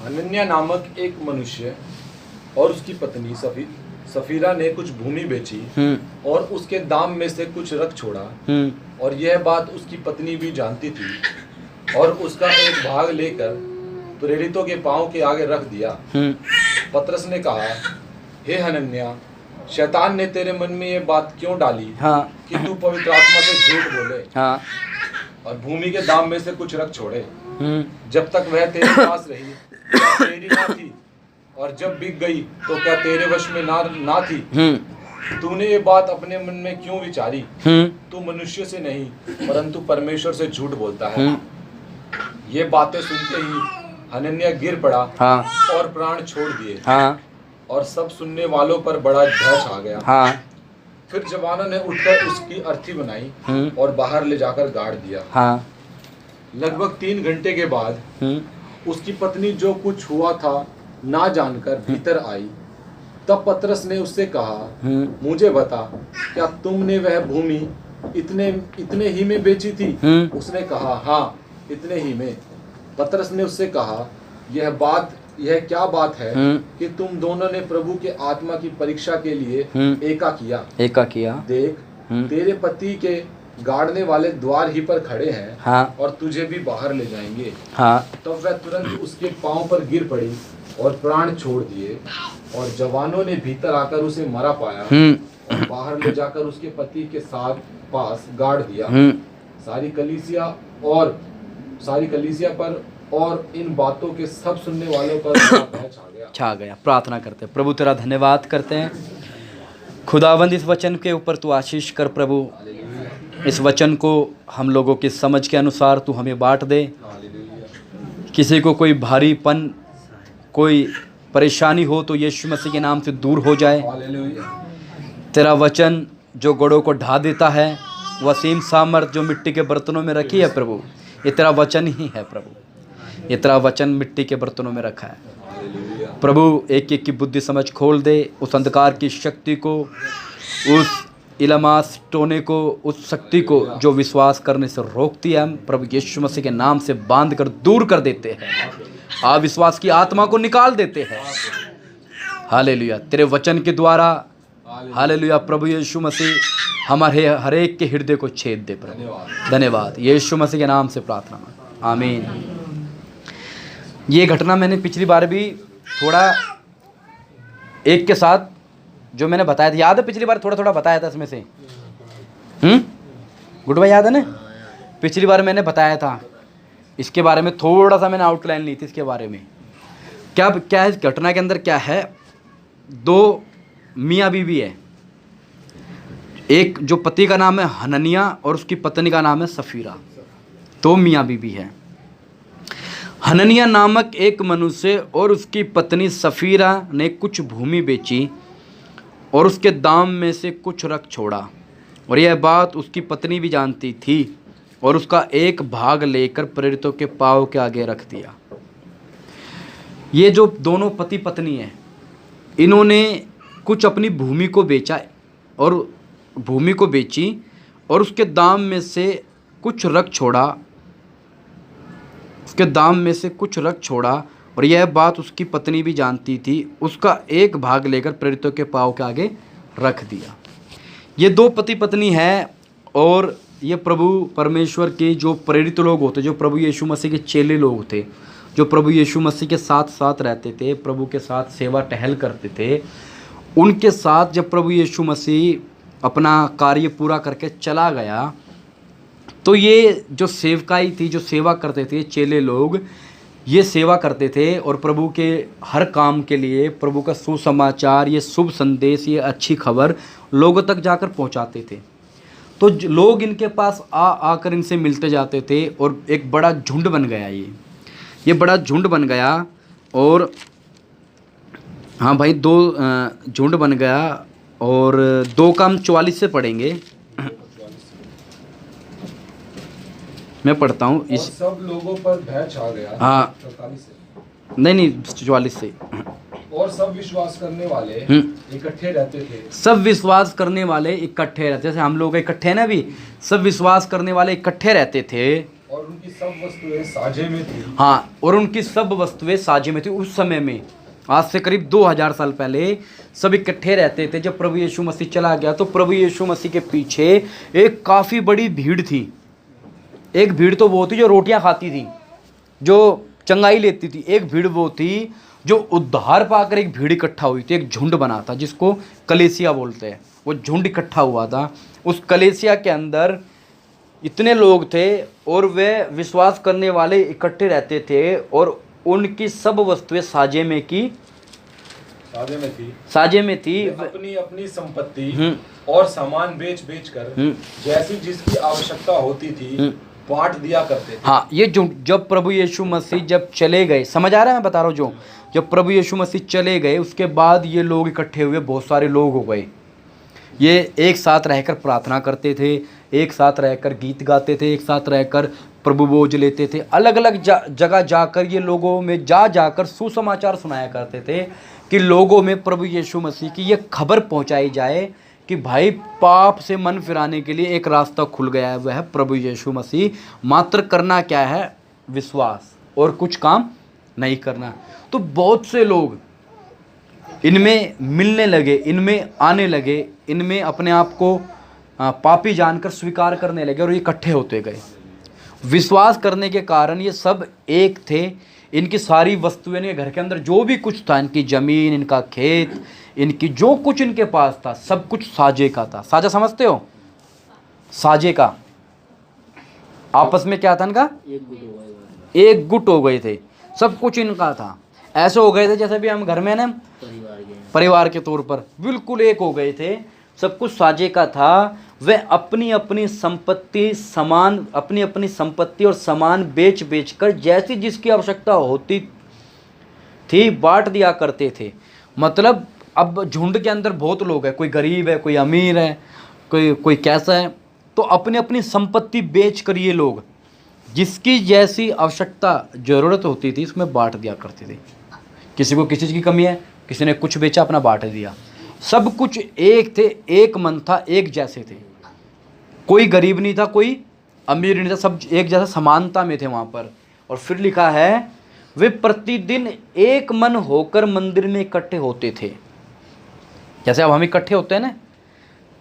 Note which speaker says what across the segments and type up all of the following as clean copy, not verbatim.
Speaker 1: हनन्याह नामक एक मनुष्य और उसकी पत्नी सफीरा ने कुछ भूमि बेची और उसके दाम में से कुछ रख छोड़ा, और यह बात उसकी पत्नी भी जानती थी, और उसका एक भाग लेकर प्रेरितों के पांव के आगे रख दिया। पतरस ने कहा, हे हनन्याह, शैतान ने तेरे मन में ये बात क्यों डाली कि तू पवित्र आत्मा से झूठ बोले और भूमि के दाम में से कुछ रख छोड़े? जब तक वह तेरे पास रही क्या तेरी ना थी, और जब बिक गई तो क्या तेरे वश में ना थी? तूने ये बात अपने मन में क्यों विचारी? तू मनुष्य से नहीं परंतु परमेश्वर से झूठ बोलता है। ये बातें सुनते ही हनन्याह गिर पड़ा और प्राण छोड़ दिए, और सब सुनने वालों पर बड़ा भय छा गया। फिर जवानों ने उठकर उसकी अर्थी बनाई और बाहर ले जाकर गाड़ दिया। लगभग 3 घंटे के बाद उसकी पत्नी जो कुछ हुआ था ना जानकर भीतर आई। तब पतरस ने उससे कहा, मुझे बता, क्या तुमने वह भूमि इतने ही में बेची थी? उसने कहा, हाँ, इतने ही में। पतरस ने उससे कहा, यह क्या बात है कि तुम दोनों ने प्रभु के आत्मा की परीक्षा के लिए एका किया। देख, तेरे पति के गाड़ने वाले द्वार ही पर खड़े हैं, और तुझे भी बाहर ले जाएंगे। तब वह तुरंत उसके पांव पर गिर पड़ी और प्राण छोड़ दिए, और जवानों ने भीतर आकर उसे मरा पाया और बाहर ले जाकर उसके पति के साथ पास गाड़ दिया। सारी कलीसिया पर और इन बातों के सब सुनने वालों पर
Speaker 2: छा गया। प्रार्थना करते हैं। प्रभु तेरा धन्यवाद करते हैं। खुदावंद इस वचन के ऊपर तू आशीष कर प्रभु। इस वचन को हम लोगों की समझ के अनुसार तू हमें बांट दे। किसी को कोई भारीपन, कोई परेशानी हो तो यीशु मसीह के नाम से दूर हो जाए। तेरा वचन जो गढ़ों को ढा देता है, वसीम सामर्थ जो मिट्टी के बर्तनों में रखी है प्रभु, ये तेरा वचन ही है प्रभु। ये तेरा वचन मिट्टी के बर्तनों में रखा है प्रभु। एक एक की बुद्धि समझ खोल दे। उस अंधकार की शक्ति को, उस इलमास टोने को, उस शक्ति को जो विश्वास करने से रोकती है, हम प्रभु यीशु मसीह के नाम से बांध कर दूर कर देते हैं। अविश्वास की आत्मा को निकाल देते हैं। हालेलुया। तेरे वचन के द्वारा हालेलुया प्रभु यीशु मसीह हमारे हर एक के हृदय को छेद दे प्रभु। धन्यवाद यीशु मसीह के नाम से प्रार्थना, आमीन। ये घटना मैंने पिछली बार भी थोड़ा एक के साथ जो मैंने बताया था, याद है? पिछली बार थोड़ा बताया था इसमें से। गुड भाई, याद है ना? पिछली बार मैंने बताया था इसके बारे में, थोड़ा सा मैंने आउटलाइन ली थी इसके बारे में। क्या है इस घटना के अंदर? क्या है, 2 मियाँ बीवी है। एक जो पति का नाम है हनन्याह और उसकी पत्नी का नाम है सफीरा। 2 मियाँ बीवी है। हनन्याह नामक एक मनुष्य और उसकी पत्नी सफीरा ने कुछ भूमि बेची और उसके दाम में से कुछ रख छोड़ा, और यह बात उसकी पत्नी भी जानती थी, और उसका एक भाग लेकर प्रेरितों के पाँव के आगे रख दिया। ये जो दोनों पति पत्नी हैं, इन्होंने कुछ अपनी भूमि को बेचा और भूमि को बेची और उसके दाम में से कुछ रख छोड़ा, और यह बात उसकी पत्नी भी जानती थी। उसका एक भाग लेकर प्रेरितों के पाँव के आगे रख दिया। ये 2 पति पत्नी हैं, और ये प्रभु परमेश्वर के जो प्रेरित लोग होते, जो प्रभु यीशु मसीह के चेले लोग थे, जो प्रभु यीशु मसीह के साथ रहते थे, प्रभु के साथ सेवा टहल करते थे, उनके साथ जब प्रभु यीशु मसीह अपना कार्य पूरा करके चला गया, तो ये जो सेवकाई थी, जो सेवा करते थे चेले लोग, ये सेवा करते थे और प्रभु के हर काम के लिए प्रभु का सुसमाचार, ये शुभ संदेश, ये अच्छी खबर लोगों तक जाकर पहुंचाते थे। तो लोग इनके पास आकर इनसे मिलते जाते थे, और एक बड़ा झुंड बन गया। ये बड़ा झुंड बन गया, और हाँ भाई, 2 झुंड बन गया, और 2 का हम 44 से पढ़ेंगे। मैं पढ़ता हूँ। इस
Speaker 1: सब लोगों पर भय छा गया।
Speaker 2: हाँ,
Speaker 1: 44 से
Speaker 2: नहीं 44 से।
Speaker 1: और सब विश्वास करने वाले इकट्ठे रहते थे।
Speaker 2: सब विश्वास करने वाले इकट्ठे रहते, जैसे हम लोग इकट्ठे ना भी, सब विश्वास करने वाले इकट्ठे रहते थे।
Speaker 1: और उनकी सब वस्तुएं साझे में थी।
Speaker 2: हाँ, और उनकी सब वस्तुएं साझे में थी। उस समय में, आज से करीब 2000 साल पहले सब इकट्ठे रहते थे। जब प्रभु यीशु मसीह चला गया तो प्रभु यीशु मसीह के पीछे एक काफ़ी बड़ी भीड़ थी। एक भीड़ तो वो थी जो रोटियां खाती थी, जो चंगाई लेती थी। एक भीड़ वो थी जो उद्धार पाकर एक भीड़ इकट्ठा हुई थी, एक झुंड बना था जिसको कलीसिया बोलते हैं। वो झुंड इकट्ठा हुआ था। उस कलीसिया के अंदर इतने लोग थे और वे विश्वास करने वाले इकट्ठे रहते थे और उनकी सब वस्तुएं साझे में थी।
Speaker 1: अपनी अपनी संपत्ति और सामान बेच कर जैसी जिसकी आवश्यकता होती थी बांट दिया करते थे।
Speaker 2: हाँ, ये जो जब प्रभु यीशु मसीह जब चले गए, समझ आ रहा है मैं बता रहा हूँ, जो जब प्रभु यीशु मसीह चले गए उसके बाद ये लोग इकट्ठे हुए, बहुत सारे लोग हो गए। ये एक साथ रहकर प्रार्थना करते थे, एक साथ रहकर गीत गाते थे, एक साथ रहकर प्रभु बोझ लेते थे। अलग अलग जगह जाकर ये लोगों में जाकर सुसमाचार सुनाया करते थे कि लोगों में प्रभु यीशु मसीह की ये खबर पहुंचाई जाए कि भाई पाप से मन फिराने के लिए एक रास्ता खुल गया है, वह है प्रभु यीशु मसीह। मात्र करना क्या है? विश्वास, और कुछ काम नहीं करना। तो बहुत से लोग इनमें मिलने लगे, इनमें आने लगे, इनमें अपने आप को पापी जानकर स्वीकार करने लगे और ये इकट्ठे होते गए। विश्वास करने के कारण ये सब एक थे। इनकी सारी वस्तुएं, इनके घर के अंदर जो भी कुछ था, इनकी ज़मीन, इनका खेत, इनकी जो कुछ इनके पास था, सब कुछ साझे का था। साझा समझते हो? साझे का आपस में क्या था इनका? एक गुट हो गए थे। सब कुछ इनका था। ऐसे हो गए थे जैसे भी हम घर में ना परिवार के तौर पर बिल्कुल एक हो गए थे। सब कुछ साझे का था। वे अपनी अपनी संपत्ति और सामान बेच कर जैसी जिसकी आवश्यकता होती थी बांट दिया करते थे। मतलब अब झुंड के अंदर बहुत लोग हैं, कोई गरीब है, कोई अमीर है, कोई कैसा है, तो अपनी अपनी संपत्ति बेच कर ये लोग जिसकी जैसी आवश्यकता ज़रूरत होती थी उसमें बांट दिया करते थे। किसी को किसी चीज़ की कमी है, किसी ने कुछ बेचा, अपना बांट दिया। सब कुछ एक थे, एक मन था, एक जैसे थे। कोई गरीब नहीं था, कोई अमीर नहीं था, सब एक जैसा समानता में थे वहाँ पर। और फिर लिखा है वे प्रतिदिन एक मन होकर मंदिर में इकट्ठे होते थे। जैसे अब हम इकट्ठे होते हैं ना,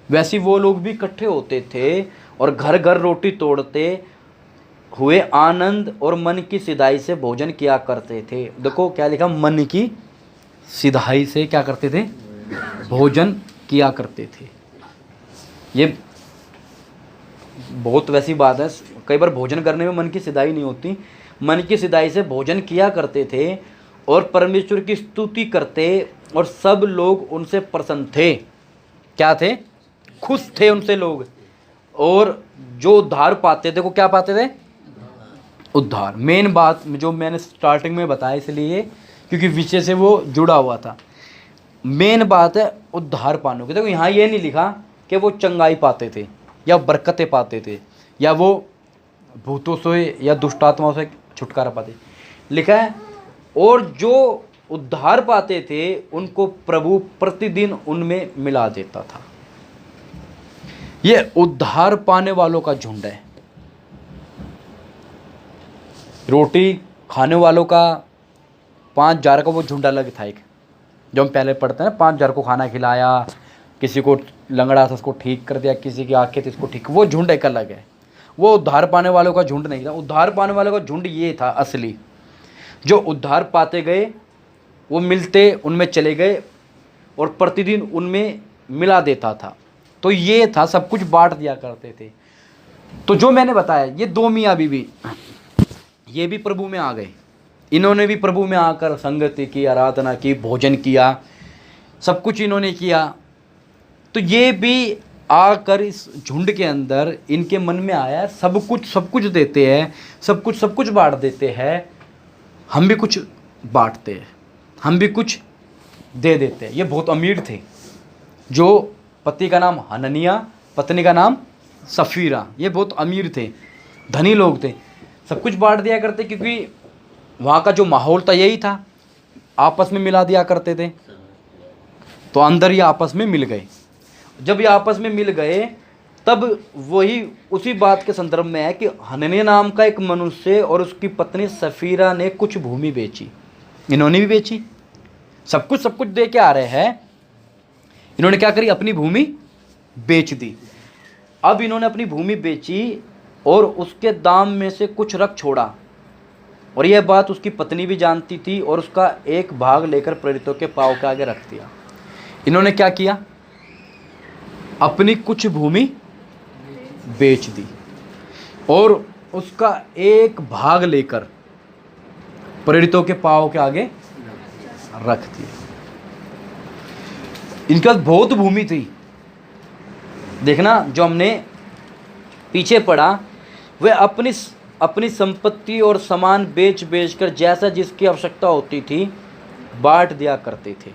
Speaker 2: वैसे वो लोग भी इकट्ठे होते थे और घर घर रोटी तोड़ते हुए आनंद और मन की सिधाई से भोजन किया करते थे। देखो क्या लिखा, मन की सिधाई से क्या करते थे? भोजन किया करते थे। ये बहुत वैसी बात है, कई बार भोजन करने में मन की सिधाई नहीं होती। मन की सिधाई से भोजन किया करते थे और परमेश्वर की स्तुति करते और सब लोग उनसे प्रसन्न थे। क्या थे? खुश थे उनसे लोग। और जो उद्धार पाते थे वो क्या पाते थे? उद्धार। मेन बात जो मैंने स्टार्टिंग में बताया इसलिए क्योंकि विषय से वो जुड़ा हुआ था। मेन बात है उद्धार पाने की। देखो यहाँ ये नहीं लिखा कि वो चंगाई पाते थे या बरकतें पाते थे या वो भूतों से या दुष्ट आत्माओं से छुटकारा पाते। लिखा है और जो उद्धार पाते थे उनको प्रभु प्रतिदिन उनमें मिला देता था। ये उद्धार पाने वालों का झुंड है। रोटी खाने वालों का 5000 का वो झुंड अलग था। एक जो हम पहले पढ़ते हैं ना, 5000 को खाना खिलाया, किसी को लंगड़ा था उसको ठीक कर दिया, किसी की आंखें थी उसको ठीक, वो झुंड एक अलग है। वो उद्धार पाने वालों का झुंड नहीं था। उद्धार पाने वालों का झुंड ये था असली, जो उद्धार पाते गए, वो मिलते उनमें चले गए और प्रतिदिन उनमें मिला देता था। तो ये था, सब कुछ बांट दिया करते थे। तो जो मैंने बताया ये 2 मियाँ बीवी, ये भी प्रभु में आ गए। इन्होंने भी प्रभु में आकर संगति की, आराधना की, भोजन किया, सब कुछ इन्होंने किया। तो ये भी आकर इस झुंड के अंदर इनके मन में आया सब कुछ देते हैं, सब कुछ बांट देते हैं। हम भी कुछ बांटते हैं, हम भी कुछ दे देते हैं। ये बहुत अमीर थे। जो पति का नाम हननिया, पत्नी का नाम सफीरा, ये बहुत अमीर थे, धनी लोग थे। सब कुछ बांट दिया करते क्योंकि वहाँ का जो माहौल था यही था, आपस में मिला दिया करते थे। तो अंदर ये आपस में मिल गए। जब ये आपस में मिल गए तब वही उसी बात के संदर्भ में है कि हनन्याह नाम का एक मनुष्य और उसकी पत्नी सफीरा ने कुछ भूमि बेची। इन्होंने भी बेची, सब कुछ दे के आ रहे हैं। इन्होंने क्या करी, अपनी भूमि बेच दी। अब इन्होंने अपनी भूमि बेची और उसके दाम में से कुछ रख छोड़ा, और यह बात उसकी पत्नी भी जानती थी, और उसका एक भाग लेकर प्रेरितों के पाँव के आगे रख दिया। इन्होंने क्या किया, अपनी कुछ भूमि बेच दी और उसका एक भाग लेकर प्रेरितों के पाँव के आगे रख दिया। इनके पास बहुत भूमि थी। देखना, जो हमने पीछे पढ़ा, वे अपनी संपत्ति और सामान बेच कर जैसा जिसकी आवश्यकता होती थी बांट दिया करते थे।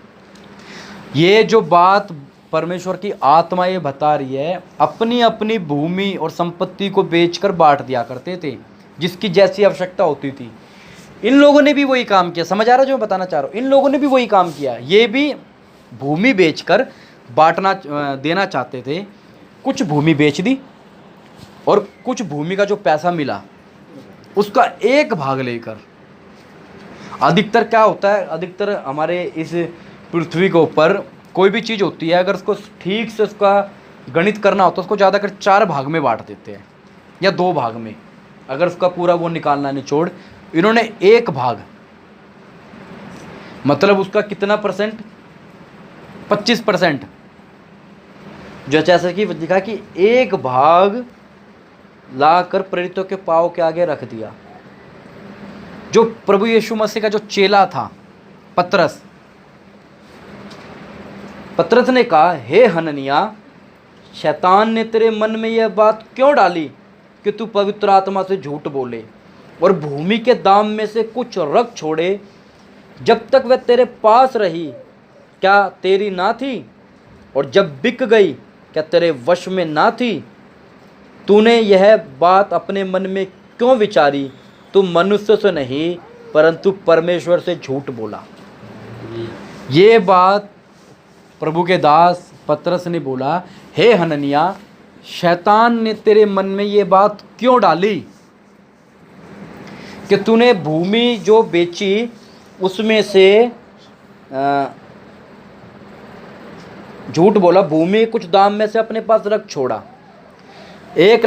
Speaker 2: ये जो बात परमेश्वर की आत्मा ये बता रही है, अपनी अपनी भूमि और संपत्ति को बेचकर बांट दिया करते थे जिसकी जैसी आवश्यकता होती थी। इन लोगों ने भी वही काम किया। समझ आ रहा है जो मैं बताना चाह रहा हूँ? इन लोगों ने भी वही काम किया। ये भी भूमि बेचकर बांटना देना चाहते थे। कुछ भूमि बेच दी और कुछ भूमि का जो पैसा मिला उसका एक भाग लेकर, अधिकतर क्या होता है, अधिकतर हमारे इस पृथ्वी के ऊपर कोई भी चीज़ होती है, अगर उसको ठीक से उसका गणित करना होता है, उसको ज़्यादातर 4 भाग में बांट देते हैं या 2 भाग में, अगर उसका पूरा वो निकालना निचोड़। इन्होंने 1 भाग, मतलब उसका कितना परसेंट, 25%, जो जैसे कि दिखा कि 1 भाग लाकर प्रेरितों के पाँव के आगे रख दिया। जो प्रभु यीशु मसीह का जो चेला था पतरस ने कहा, हे हनन्याह, शैतान ने तेरे मन में यह बात क्यों डाली कि तू पवित्र आत्मा से झूठ बोले और भूमि के दाम में से कुछ रख छोड़े? जब तक वह तेरे पास रही क्या तेरी ना थी, और जब बिक गई क्या तेरे वश में ना थी? तूने यह बात अपने मन में क्यों विचारी? तू मनुष्य से नहीं परंतु परमेश्वर से झूठ बोला। ये बात प्रभु के दास पतरस ने बोला, हे हनन्याह, शैतान ने तेरे मन में ये बात क्यों डाली कि तूने भूमि जो बेची उसमें से झूठ बोला, भूमि कुछ दाम में से अपने पास रख छोड़ा। 1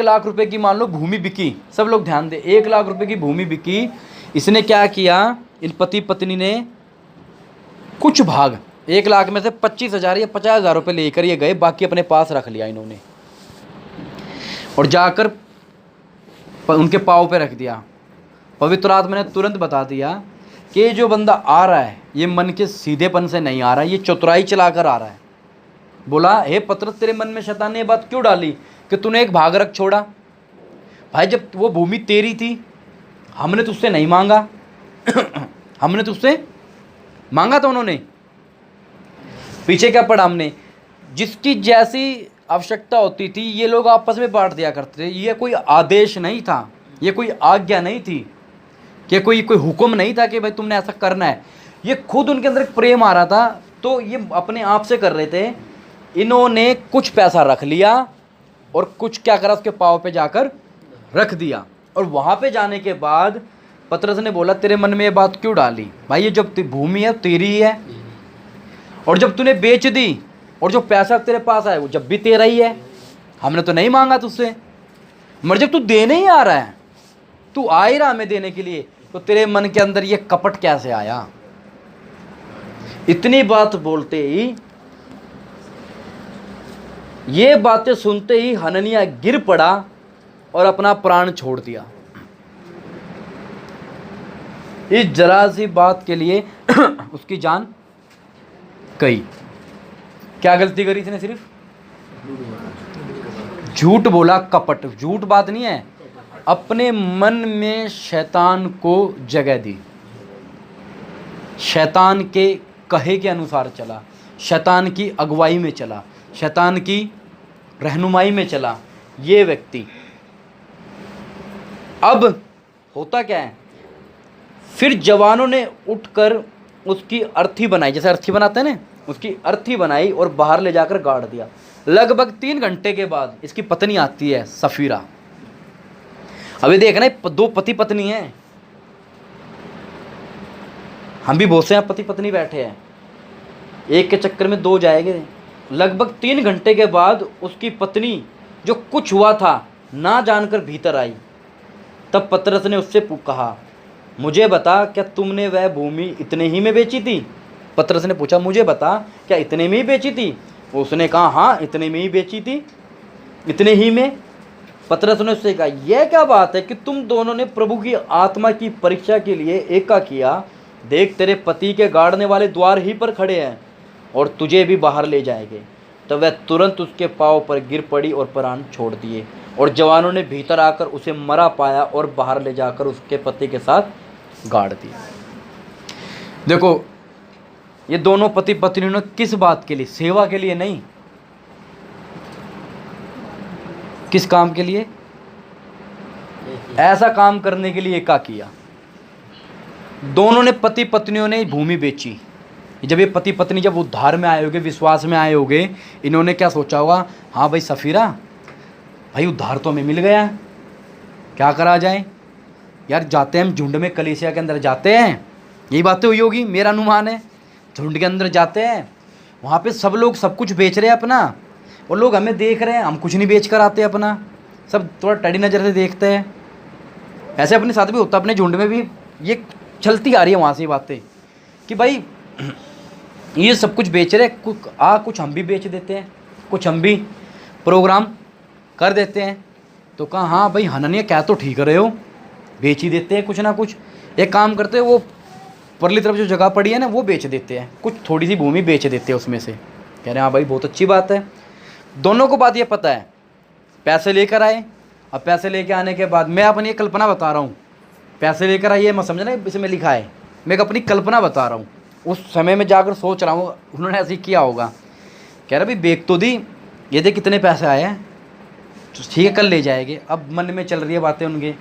Speaker 2: लाख रुपए की मान लो भूमि बिकी, सब लोग ध्यान दे, 1 लाख रुपए की भूमि बिकी। इसने क्या किया, इन पति पत्नी ने कुछ भाग, 1 लाख में से 25,000 या 50,000 रुपये लेकर ये गए, बाकी अपने पास रख लिया इन्होंने और जाकर उनके पाँव पे रख दिया। पवित्र आत्मा ने तुरंत बता दिया कि ये जो बंदा आ रहा है ये मन के सीधेपन से नहीं आ रहा है, ये चतुराई चलाकर आ रहा है। बोला, हे पतरस, तेरे मन में शैतान ने ये बात क्यों डाली कि तूने एक भाग रख छोड़ा? भाई, जब वो भूमि तेरी थी हमने तुझसे नहीं मांगा हमने तुझसे मांगा था। उन्होंने पीछे क्या पढ़ा हमने, जिसकी जैसी आवश्यकता होती थी ये लोग आपस में बांट दिया करते थे। ये कोई आदेश नहीं था, ये कोई आज्ञा नहीं थी, कि कोई हुक्म नहीं था कि भाई तुमने ऐसा करना है। ये खुद उनके अंदर एक प्रेम आ रहा था, तो ये अपने आप से कर रहे थे। इन्होंने कुछ पैसा रख लिया और कुछ क्या करा, उसके पाँव पे जाकर रख दिया। और वहाँ पे जाने के बाद पतरस ने बोला, तेरे मन में ये बात क्यों डाली? भाई, ये जब भूमि है तेरी ही है, और जब तूने बेच दी और जो पैसा तेरे पास आया वो जब भी तेरा ही है, हमने तो नहीं मांगा तुझसे। मगर जब तू देने ही आ रहा है, तू आ ही रहा हमें देने के लिए, तो तेरे मन के अंदर ये कपट कैसे आया? इतनी बात बोलते ही, ये बातें सुनते ही हनन्याह गिर पड़ा और अपना प्राण छोड़ दिया। इस जरा सी बात के लिए उसकी जान गई। क्या गलती करी इसने? सिर्फ झूठ बोला, कपट। झूठ बात नहीं है, अपने मन में शैतान को जगह दी, शैतान के कहे के अनुसार चला, शैतान की अगुवाई में चला, शैतान की रहनुमाई में चला ये व्यक्ति। अब होता क्या है, फिर जवानों ने उठकर उसकी अर्थी बनाई, जैसे अर्थी बनाते हैं ना, उसकी अर्थी बनाई और बाहर ले जाकर गाड़ दिया। लगभग 3 घंटे के बाद इसकी पत्नी आती है सफीरा। अभी देखना 2 पति पत्नी हैं, हम भी बहुत से यहाँ पति पत्नी बैठे हैं, एक के चक्कर में 2 जाएंगे। लगभग 3 घंटे के बाद उसकी पत्नी जो कुछ हुआ था ना जानकर भीतर आई। तब पतरस ने उससे कहा, मुझे बता, क्या तुमने वह भूमि इतने ही में बेची थी? पतरस ने पूछा, मुझे बता, क्या इतने में ही बेची थी? उसने कहा, हाँ, इतने में ही बेची थी। इतने ही में? पतरस ने उससे कहा, यह क्या बात है कि तुम दोनों ने प्रभु की आत्मा की परीक्षा के लिए एका किया? देख, तेरे पति के गाड़ने वाले द्वार ही पर खड़े हैं और तुझे भी बाहर ले जाएंगे। तो वह तुरंत उसके पाँव पर गिर पड़ी और प्राण छोड़ दिए। और जवानों ने भीतर आकर उसे मरा पाया और बाहर ले जाकर उसके पति के साथ गाड़ दिया। देखो, ये दोनों पति पत्नी ने किस बात के लिए? सेवा के लिए नहीं। किस काम के लिए? ऐसा काम करने के लिए एका किया। दोनों ने पति पत्नियों ने भूमि बेची। जब ये पति पत्नी जब उद्धार में आए होंगे, विश्वास में आए होंगे, इन्होंने क्या सोचा होगा? हाँ भाई सफीरा, भाई उद्धार तो हमें मिल गया, क्या करा जाए यार, जाते हैं हम झुंड में, कलीसिया के अंदर जाते हैं, यही बातें हुई होगी, मेरा अनुमान है। झुंड के अंदर जाते हैं, वहाँ पे सब लोग सब कुछ बेच रहे हैं अपना, और लोग हमें देख रहे हैं, हम कुछ नहीं बेच कर आते अपना, सब थोड़ा टेढ़ी नज़र से देखते हैं। ऐसे अपने साथ भी होता, अपने झुंड में भी ये चलती आ रही है वहाँ से बातें कि भाई ये सब कुछ बेच रहे, कुछ हम भी बेच देते हैं, कुछ हम भी प्रोग्राम कर देते हैं। तो कहा, हाँ भाई हननिया, क्या तो ठीक रहे हो, बेच ही देते हैं कुछ ना कुछ। एक काम करते हैं, वो परली तरफ जो जगह पड़ी है ना, वो बेच देते हैं, कुछ थोड़ी सी भूमि बेच देते हैं उसमें से। कह रहे हैं, हाँ भाई बहुत अच्छी बात है। दोनों को बात ये पता है, पैसे लेकर आए। अब पैसे लेके आने के बाद मैं अपनी कल्पना बता रहा हूँ, पैसे लेकर आइए मत समझना इसमें लिखा है, मैं अपनी कल्पना बता रहा हूँ। उस समय में जाकर सोच रहा हूँ उन्होंने ऐसे ही किया होगा। कह रहा भाई बेच तो दी, ये देख कितने पैसे आए हैं, तो ठीक है कल ले जाएंगे। अब मन में चल रही है बातें उनके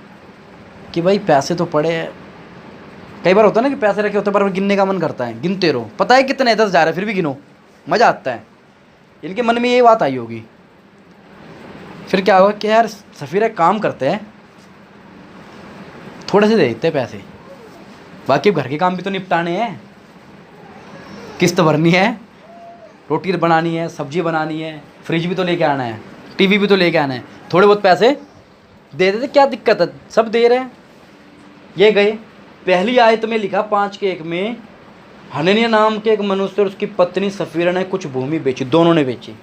Speaker 2: कि भाई पैसे तो पड़े हैं। कई बार होता है ना कि पैसे रखे होते पर गिनने का मन करता है, गिनते रहो, पता है कितने 10 जा रहे फिर भी गिनो, मज़ा आता है। इनके मन में ये बात आई होगी। फिर क्या होगा कि यार सफीरा काम करते हैं, थोड़े से दे देते हैं पैसे, बाकी घर के काम भी तो निपटाने हैं, किस्त भरनी है, रोटी बनानी है, सब्जी बनानी है, फ्रिज भी तो लेके आना है, टीवी भी तो लेके आना है, थोड़े बहुत पैसे दे देते, क्या दिक्कत है, सब दे रहे हैं। ये गए। पहली आयत में लिखा 5:1 में, हननिया नाम के एक मनुष्य और उसकी पत्नी सफीरा ने कुछ भूमि बेची, दोनों ने बेची,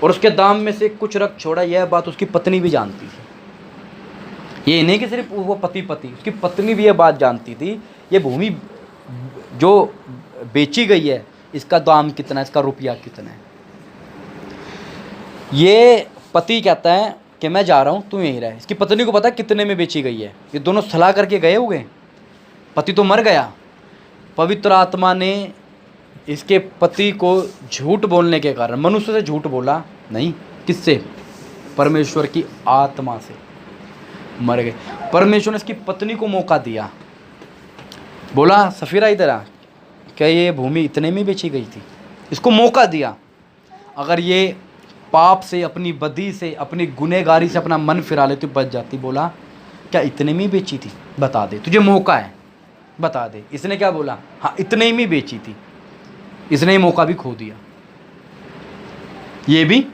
Speaker 2: और उसके दाम में से कुछ रख छोड़ा। यह बात उसकी पत्नी भी जानती थी। ये नहीं कि सिर्फ वो पति उसकी पत्नी भी यह बात जानती थी, ये भूमि जो बेची गई है इसका दाम कितना है, इसका रुपया कितना है। ये पति कहता है कि मैं जा रहा हूँ, तू यहीं रह। इसकी पत्नी को पता है कितने में बेची गई है, ये दोनों सलाह करके गए हुए। पति तो मर गया, पवित्र आत्मा ने इसके पति को झूठ बोलने के कारण, मनुष्य से झूठ बोला नहीं, किससे? परमेश्वर की आत्मा से मर गए। परमेश्वर ने इसकी पत्नी को मौका दिया, बोला सफीरा इधर आ, क्या ये भूमि इतने में बेची गई थी? इसको मौका दिया। अगर ये पाप से, अपनी बदी से, अपनी गुनहगारी से अपना मन फिरा लेती, बच जाती। बोला क्या इतने में बेची थी? बता दे, तुझे मौका है, बता दे। इसने क्या बोला? हाँ इतने में बेची थी। इसने ही मौका भी खो दिया, ये भी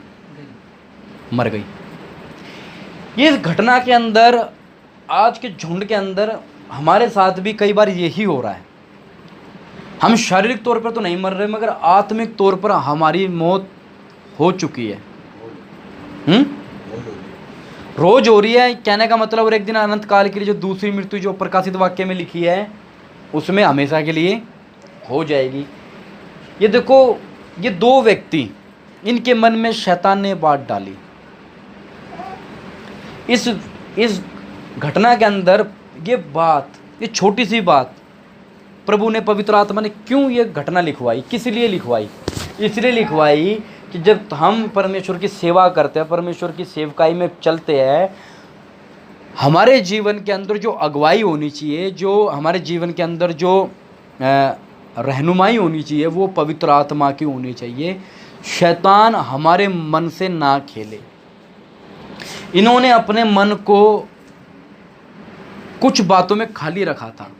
Speaker 2: मर गई। ये इस घटना के अंदर, आज के झुंड के अंदर हमारे साथ भी कई बार यही हो रहा है। हम शारीरिक तौर पर तो नहीं मर रहे, मगर आत्मिक तौर पर हमारी मौत हो चुकी है। रोज हो रही है, कहने का मतलब। और एक दिन अनंत काल के लिए जो दूसरी मृत्यु जो प्रकाशित वाक्य में लिखी है, उसमें हमेशा के लिए हो जाएगी। ये देखो, ये 2 व्यक्ति, इनके मन में शैतान ने बात डाली। इस घटना के अंदर ये बात, ये छोटी सी बात प्रभु ने, पवित्र आत्मा ने क्यों ये घटना लिखवाई, किस लिए लिखवाई? इसलिए लिखवाई कि जब हम परमेश्वर की सेवा करते हैं, परमेश्वर की सेवकाई में चलते हैं, हमारे जीवन के अंदर जो अगुवाई होनी चाहिए, जो हमारे जीवन के अंदर जो रहनुमाई होनी चाहिए, वो पवित्र आत्मा की होनी चाहिए, शैतान हमारे मन से ना खेले। इन्होंने अपने मन को कुछ बातों में खाली रखा था,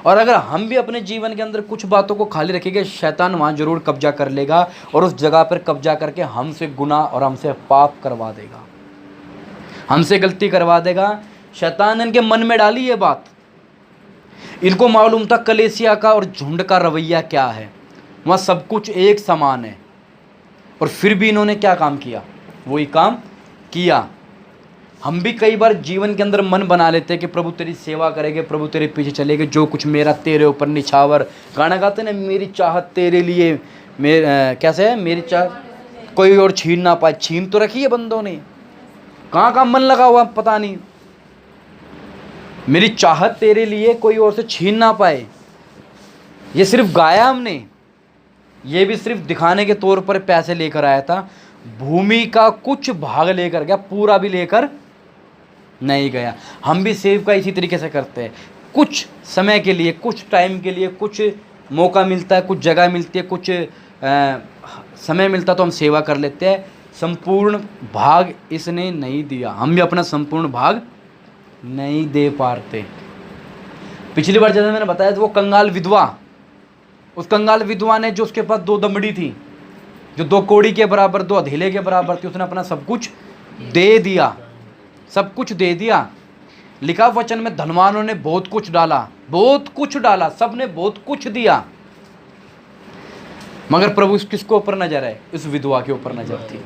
Speaker 2: और अगर हम भी अपने जीवन के अंदर कुछ बातों को खाली रखेंगे, शैतान वहाँ जरूर कब्जा कर लेगा और उस जगह पर कब्जा करके हमसे गुनाह और हमसे पाप करवा देगा, हमसे गलती करवा देगा। शैतान ने इनके मन में डाली ये बात। इनको मालूम था कलीसिया का और झुंड का रवैया क्या है, वहाँ सब कुछ एक समान है, और फिर भी इन्होंने क्या काम किया, वही काम किया। हम भी कई बार जीवन के अंदर मन बना लेते हैं कि प्रभु तेरी सेवा करेंगे, प्रभु तेरे पीछे चलेंगे, जो कुछ मेरा तेरे ऊपर निछावर। गाना गाते ना, मेरी चाहत तेरे लिए, कैसे है, मेरी चाहत कोई और छीन ना पाए। छीन तो रखी है बंदों ने, कहाँ कहाँ मन लगा हुआ पता नहीं। मेरी चाहत तेरे लिए कोई और से छीन ना पाए, ये सिर्फ गाया हमने, ये भी सिर्फ दिखाने के तौर पर पैसे लेकर आया था। भूमि का कुछ भाग लेकर गया, पूरा भी लेकर नहीं गया। हम भी सेव का इसी तरीके से करते हैं, कुछ समय के लिए, कुछ टाइम के लिए, कुछ मौका मिलता है, कुछ जगह मिलती है, कुछ समय मिलता तो हम सेवा कर लेते हैं। संपूर्ण भाग इसने नहीं दिया, हम भी अपना संपूर्ण भाग नहीं दे पाते। पिछली बार जैसे मैंने बताया था, वो कंगाल विधवा, उस कंगाल विधवा ने, जो उसके पास 2 दमड़ी थी, जो 2 कौड़ी के बराबर, 2 अधेले के बराबर थी, उसने अपना सब कुछ दे दिया, सब कुछ दे दिया। लिखा वचन में, धनवानों ने बहुत कुछ डाला, बहुत कुछ डाला, सब ने बहुत कुछ दिया, मगर प्रभु किसको ऊपर नजर है, इस विधवा के ऊपर नजर थी।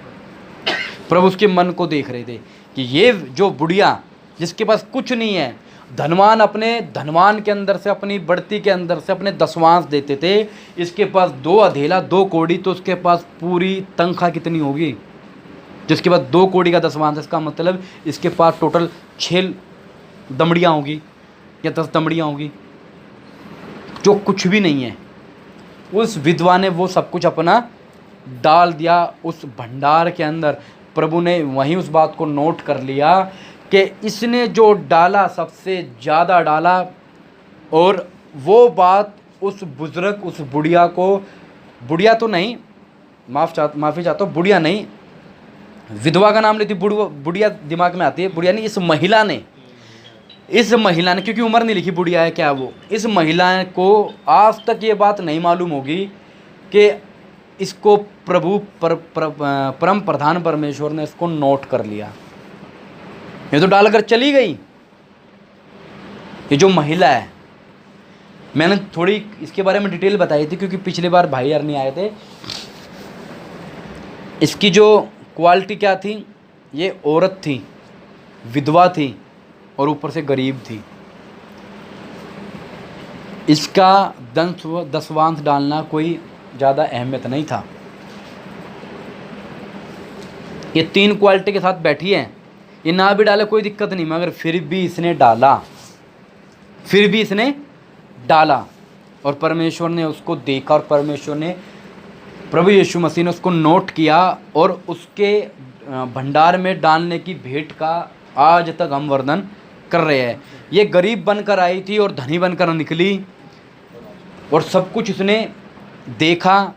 Speaker 2: प्रभु उसके मन को देख रहे थे कि ये जो बुढ़िया जिसके पास कुछ नहीं है, धनवान अपने धनवान के अंदर से, अपनी बढ़ती के अंदर से अपने दसवांश देते थे, इसके पास 2 अधेला 2 कौड़ी, तो उसके पास पूरी तनख्वाह कितनी होगी, जिसके पास 2 कौड़ी का दसवांश, इसका मतलब इसके पास टोटल 6 दमड़ियाँ होगी या 10 दमड़ियाँ होगी, जो कुछ भी नहीं है। उस विधवा ने वो सब कुछ अपना डाल दिया उस भंडार के अंदर। प्रभु ने वहीं उस बात को नोट कर लिया कि इसने जो डाला सबसे ज़्यादा डाला, और वो बात उस बुज़ुर्ग, उस बुढ़िया को, बुढ़िया तो नहीं, माफ़ी चाहता हूँ, बुढ़िया नहीं, विधवा का नाम लेती, बुढ़िया दिमाग में आती है, बुढ़िया नहीं, इस महिला ने, क्योंकि उम्र नहीं लिखी बुढ़िया है क्या वो, इस महिला को आज तक ये बात नहीं मालूम होगी कि इसको प्रभु परम प्रधान परमेश्वर ने इसको नोट कर लिया। ये तो डालकर चली गई। ये जो महिला है, मैंने थोड़ी इसके बारे में डिटेल बताई थी, क्योंकि पिछली बार भाई यार नहीं आए थे। इसकी जो क्वालिटी क्या थी, ये औरत थी, विधवा थी, और ऊपर से गरीब थी। इसका दसवांश डालना कोई ज़्यादा अहमियत नहीं था। ये 3 क्वालिटी के साथ बैठी है, ये ना भी डाले कोई दिक्कत नहीं, मगर फिर भी इसने डाला, और परमेश्वर ने उसको देखा, और परमेश्वर ने, प्रभु यीशु मसीह ने उसको नोट किया, और उसके भंडार में डालने की भेंट का आज तक हम वर्णन कर रहे हैं। ये गरीब बनकर आई थी और धनी बनकर निकली, और सब कुछ इसने देखा,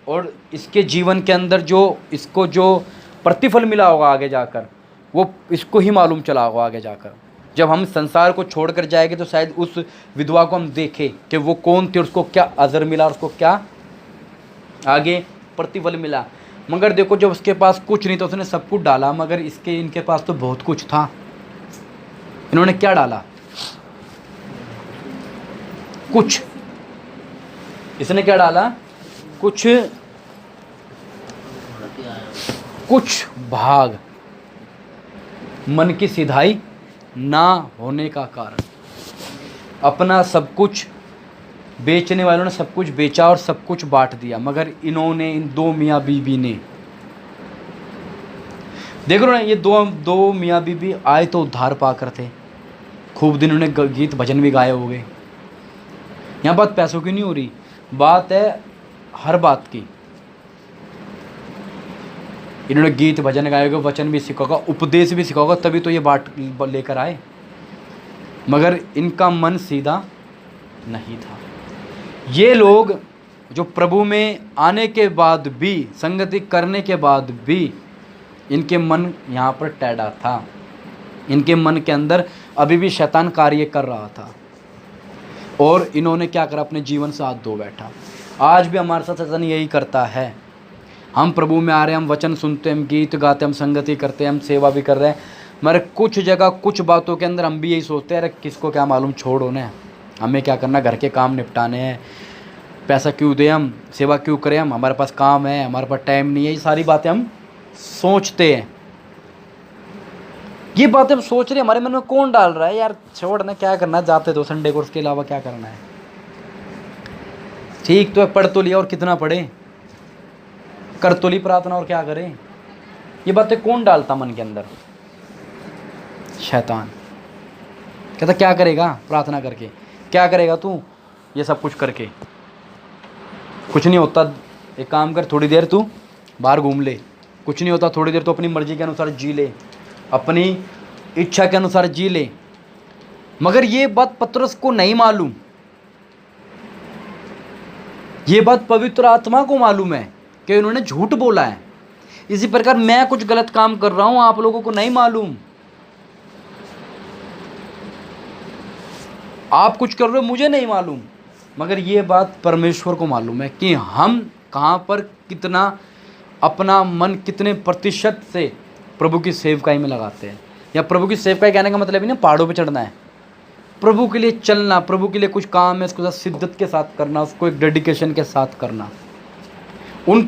Speaker 2: और इसके जीवन के अंदर इसको जो प्रतिफल मिला होगा आगे जाकर, वो इसको ही मालूम चला होगा आगे जाकर। जब हम संसार को छोड़कर जाएंगे तो शायद उस विधवा को हम देखें कि वो कौन थी, उसको क्या अजर मिला, उसको क्या आगे प्रतिफल मिला। मगर देखो, जब उसके पास कुछ नहीं तो उसने सब कुछ डाला, मगर इनके पास तो बहुत कुछ था। इन्होंने क्या डाला? कुछ। इसने क्या डाला? कुछ भाग। मन की सिधाई ना होने का कारण, अपना सब कुछ, बेचने वालों ने सब कुछ बेचा और सब कुछ बांट दिया, मगर इन्होंने, इन 2 मियाँ बीबी ने, देख रहे हो ना, ये दो मियाँ बीबी आए तो उद्धार पाकर थे, खूब दिन उन्होंने गीत भजन भी गाए हो गए। यहाँ बात पैसों की नहीं हो रही, बात है हर बात की। इन्होंने गीत भजन गाए होगा, वचन भी सीखा होगा, उपदेश भी सीखा होगा, तभी तो ये बाट लेकर आए, मगर इनका मन सीधा नहीं था। ये लोग जो प्रभु में आने के बाद भी, संगति करने के बाद भी इनके मन यहाँ पर टेढ़ा था, इनके मन के अंदर अभी भी शैतान कार्य कर रहा था, और इन्होंने क्या करा, अपने जीवन से हाथ धो बैठा। आज भी हमारे साथ शैतान यही करता है। हम प्रभु में आ रहे हैं, हम वचन सुनते हैं, हम गीत गाते हैं, हम संगति करते हैं, हम सेवा भी कर रहे हैं, मगर कुछ जगह कुछ बातों के अंदर हम भी यही सोचते हैं, अरे किसको क्या मालूम, छोड़ होने, हमें क्या करना, घर के काम निपटाने हैं, पैसा क्यों दें हम, सेवा क्यों करें हम, हमारे पास काम है, हमारे पास टाइम नहीं है। ये सारी बातें हम सोचते हैं। ये बातें हम सोच रहे हैं, हमारे मन में कौन डाल रहा है, यार छोड़ ना, क्या करना, जाते दो संडे को, उसके अलावा क्या करना है। ठीक तो है, पढ़ तो लिया, और कितना पढ़े, कर तो ली प्रार्थना, और क्या करें। ये बातें कौन डालता मन के अंदर? शैतान। कहता क्या करेगा प्रार्थना करके, क्या करेगा तू ये सब कुछ करके, कुछ नहीं होता। एक काम कर, थोड़ी देर तू बाहर घूम ले, कुछ नहीं होता, थोड़ी देर तो अपनी मर्जी के अनुसार जी ले, अपनी इच्छा के अनुसार जी ले। मगर ये बात पतरस को नहीं मालूम, ये बात पवित्र आत्मा को मालूम है कि उन्होंने झूठ बोला है। इसी प्रकार मैं कुछ गलत काम कर रहा हूं, आप लोगों को नहीं मालूम, आप कुछ कर रहे हो मुझे नहीं मालूम, मगर ये बात परमेश्वर को मालूम है कि हम कहाँ पर कितना अपना मन कितने प्रतिशत से प्रभु की सेवकाई में लगाते हैं। या प्रभु की सेवकाई कहने का मतलब ही ना पहाड़ों पे चढ़ना है, प्रभु के लिए चलना, प्रभु के लिए कुछ काम है उसको शिद्दत के साथ करना, उसको एक डेडिकेशन के साथ करना। उन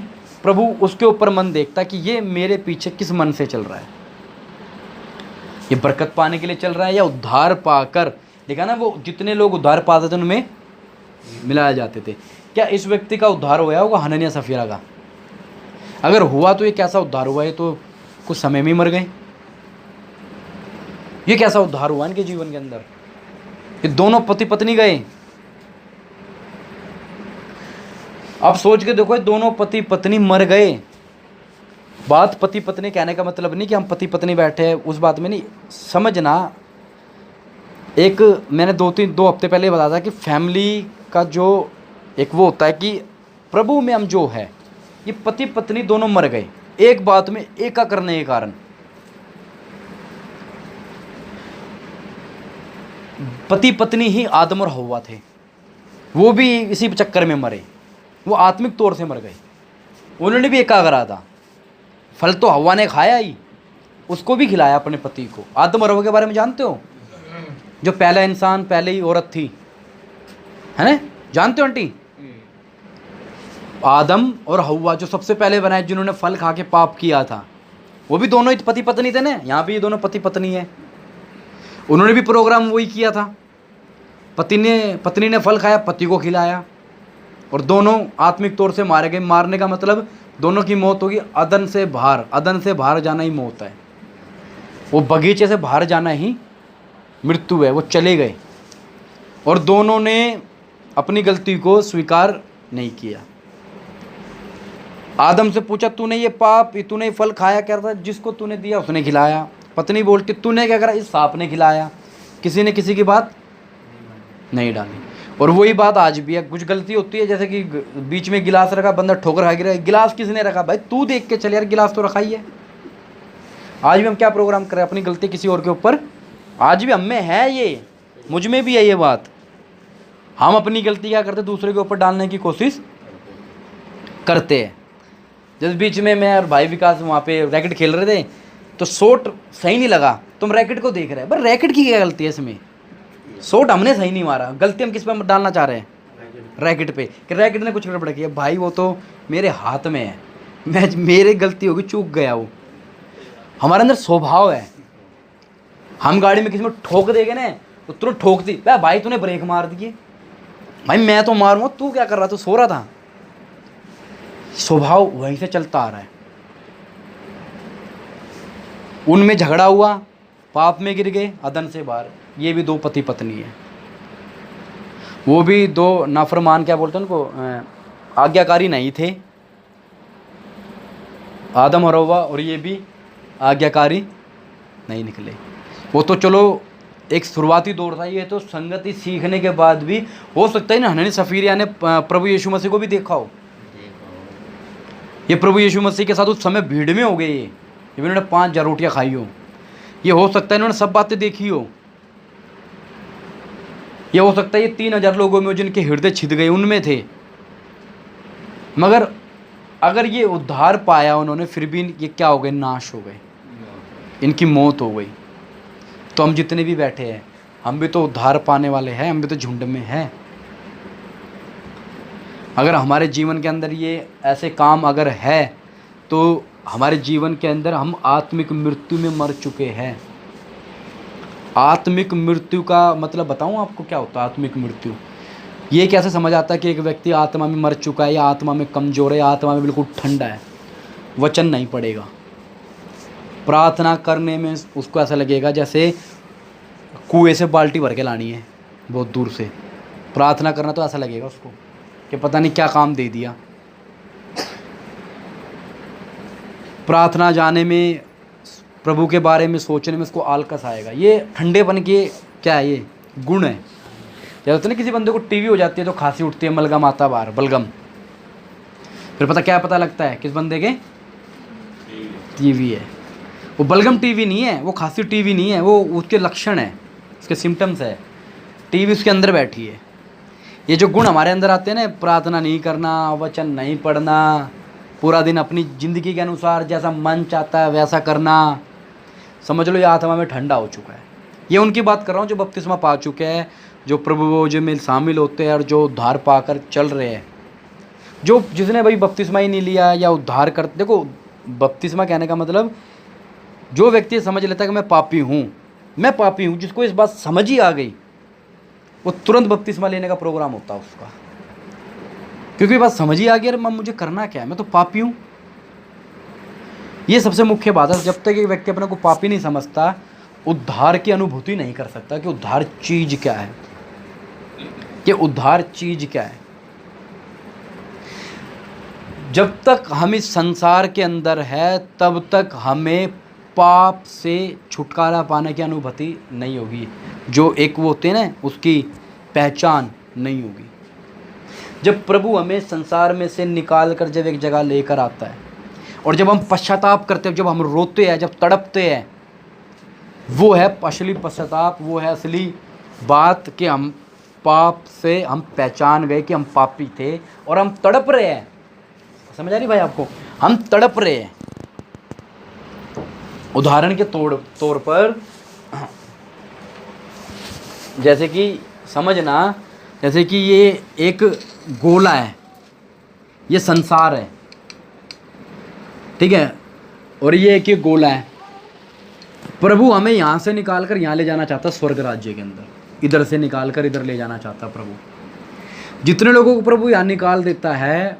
Speaker 2: प्रभु उसके ऊपर मन देखता कि ये मेरे पीछे किस मन से चल रहा है, ये बरकत पाने के लिए चल रहा है या उद्धार पाकर। देखा ना, वो जितने लोग उद्धार पाते थे उनमें मिलाए जाते थे। क्या इस व्यक्ति का उद्धार हुआ होगा हनन्याह सफीरा का? अगर हुआ तो ये कैसा उद्धार हुआ, ये तो कुछ समय में ही मर गए। ये कैसा उद्धार हुआ इनके जीवन के अंदर? ये दोनों पति पत्नी गए। आप सोच के देखो, ये दोनों पति पत्नी मर गए। बात पति पत्नी कहने का मतलब नहीं कि हम पति पत्नी बैठे हैं, उस बात में नहीं समझना। एक मैंने दो हफ्ते पहले बताया था कि फैमिली का जो एक वो होता है कि प्रभु में हम जो है, ये पति पत्नी दोनों मर गए एक बात में, एका करने के कारण। पति पत्नी ही आदम और हव्वा थे, वो भी इसी चक्कर में मरे, वो आत्मिक तौर से मर गए। उन्होंने भी एका करा था, फल तो हव्वा ने खाया ही, उसको भी खिलाया अपने पति को। आदम और हव्वा के बारे में जानते हो? जो पहला इंसान, पहले ही औरत थी, है ना, जानते हो आंटी? आदम और हव्वा जो सबसे पहले बनाए, जिन्होंने फल खा के पाप किया था, वो भी दोनों ही पति पत्नी थे ना। यहाँ भी ये दोनों पति पत्नी है। उन्होंने भी प्रोग्राम वही किया था। पत्नी ने फल खाया, पति को खिलाया, और दोनों आत्मिक तौर से मारे गए। मारने का मतलब दोनों की मौत होगी अदन से बाहर। अदन से बाहर जाना ही मौत है, वो बगीचे से बाहर जाना ही मृत्यु है। वो चले गए और दोनों ने अपनी गलती को स्वीकार नहीं किया। आदम से पूछा, तूने ये पाप, तूने ये फल खाया क्या था? जिसको तूने दिया उसने खिलाया। पत्नी बोलती, तूने क्या करा? इस सांप ने खिलाया। किसी ने किसी की बात नहीं डाली। और वही बात आज भी है। कुछ गलती होती है, जैसे कि बीच में गिलास रखा, बंदा ठोकर खा गिरा, गिलास किसने रखा? भाई तू देख के चल यार, गिलास तो रखा ही है। आज भी हम क्या प्रोग्राम कर रहे हैं? अपनी गलती किसी और के ऊपर। आज भी हम में है ये, मुझ में भी है ये बात। हम अपनी गलती क्या करते? दूसरे के ऊपर डालने की कोशिश करते हैं। जैसे बीच में मैं और भाई विकास वहाँ पे रैकेट खेल रहे थे, तो शॉट सही नहीं लगा, तुम रैकेट को देख रहे हैं। पर रैकेट की क्या गलती है इसमें? शॉट हमने सही नहीं मारा, गलती हम किस पे डालना चाह रहे हैं? रैकेट पे, कि रैकेट ने कुछ गड़बड़ किया। भाई वो तो मेरे हाथ में है, मेरी गलती होगी, चूक गया वो। हमारे अंदर स्वभाव है, हम गाड़ी में किसी में ठोक देंगे ना तो तुरंत ठोक दी। भाई तूने ब्रेक मार दिए। भाई मैं तो मारूंगा, तू क्या कर रहा? तू सो रहा था। स्वभाव वहीं से चलता आ रहा है। उनमें झगड़ा हुआ, पाप में गिर गए, अदन से बाहर। ये भी दो पति पत्नी है, वो भी दो नाफरमान, क्या बोलते हैं उनको, आज्ञाकारी नहीं थे। आदम और हव्वा, और ये भी आज्ञाकारी नहीं निकले। वो तो चलो एक शुरुआती दौर था। ये तो संगति सीखने के बाद भी हो सकता है ना हननी सफीरिया ने प्रभु यीशु मसीह को भी देखा हो। ये प्रभु यीशु मसीह के साथ उस समय भीड़ में हो गए, ये जब इन्होंने 5,000 रोटियाँ खाई हो। ये हो सकता है इन्होंने सब बातें देखी हो। ये हो सकता है ये 3,000 लोगों में जिनके हृदय छिद गए उनमें थे। मगर अगर ये उद्धार पाया उन्होंने, फिर भी ये क्या हो गए, नाश हो गए, इनकी मौत हो गई। तो हम जितने भी बैठे हैं, हम भी तो उद्धार पाने वाले हैं, हम भी तो झुंड में हैं। अगर हमारे जीवन के अंदर ये ऐसे काम अगर है, तो हमारे जीवन के अंदर हम आत्मिक मृत्यु में मर चुके हैं। आत्मिक मृत्यु का मतलब बताऊं आपको क्या होता है आत्मिक मृत्यु? ये कैसे समझ आता है कि एक व्यक्ति आत्मा में मर चुका है या आत्मा में कमज़ोर है या आत्मा में बिल्कुल ठंडा है? वचन नहीं पड़ेगा, प्रार्थना करने में उसको ऐसा लगेगा जैसे कुएं से बाल्टी भर के लानी है बहुत दूर से। प्रार्थना करना तो ऐसा लगेगा उसको कि पता नहीं क्या काम दे दिया। प्रार्थना जाने में, प्रभु के बारे में सोचने में उसको आलकस आएगा। ये ठंडेपन के क्या है, ये गुण है। जब होता है ना किसी बंदे को टीवी हो जाती है तो खांसी उठती है, मलगम आता बाहर, बलगम, फिर पता लगता है किस बंदे के टीवी है। वो बलगम टीवी नहीं है, वो खांसी टीवी नहीं है, वो उसके लक्षण है, उसके सिम्टम्स है, टीवी उसके अंदर बैठी है। ये जो गुण हमारे अंदर आते हैं ना, प्रार्थना नहीं करना, वचन नहीं पढ़ना, पूरा दिन अपनी ज़िंदगी के अनुसार जैसा मन चाहता है वैसा करना, समझ लो ये आत्मा में ठंडा हो चुका है। ये उनकी बात कर रहा हूँ जो बपतिस्मा पा चुके हैं, जो प्रभु जो में शामिल होते हैं और जो उद्धार पाकर चल रहे हैं। जो जिसने भाई बपतिस्मा ही नहीं लिया या उद्धार कर, देखो बपतिस्मा कहने का मतलब जो व्यक्ति समझ लेता है कि मैं पापी हूँ, जिसको इस बात समझ ही आ गई, वो तुरंत बपतिस्मा लेने का प्रोग्राम होता है उसका, क्योंकि बात समझ ही आ गई, अरे मुझे करना क्या है, मैं तो पापी हूँ। ये सबसे मुख्य बात है। जब तक एक व्यक्ति अपने को पापी नहीं समझता, उद्धार की अनुभूति नहीं कर सकता कि उद्धार चीज क्या है, कि उद्धार चीज क्या है। जब तक हम इस संसार के अंदर है, तब तक हमें पाप से छुटकारा पाने की अनुभूति नहीं होगी। जो एक वो होते हैं ना, उसकी पहचान नहीं होगी। जब प्रभु हमें संसार में से निकाल कर जब एक जगह लेकर आता है, और जब हम पश्चाताप करते हैं, जब हम रोते हैं, जब तड़पते हैं, वो है असली पश्चाताप, वो है असली बात कि हम पाप से हम पहचान गए कि हम पापी थे और हम तड़प रहे हैं। समझ आ रही भाई आपको? हम तड़प रहे हैं। उदाहरण के तौर पर जैसे कि समझना, जैसे कि ये एक गोला है, ये संसार है, ठीक है, और ये एक गोला है। प्रभु हमें यहाँ से निकाल कर यहाँ ले जाना चाहता, स्वर्ग राज्य के अंदर, इधर से निकाल कर इधर ले जाना चाहता प्रभु। जितने लोगों को प्रभु यहाँ निकाल देता है,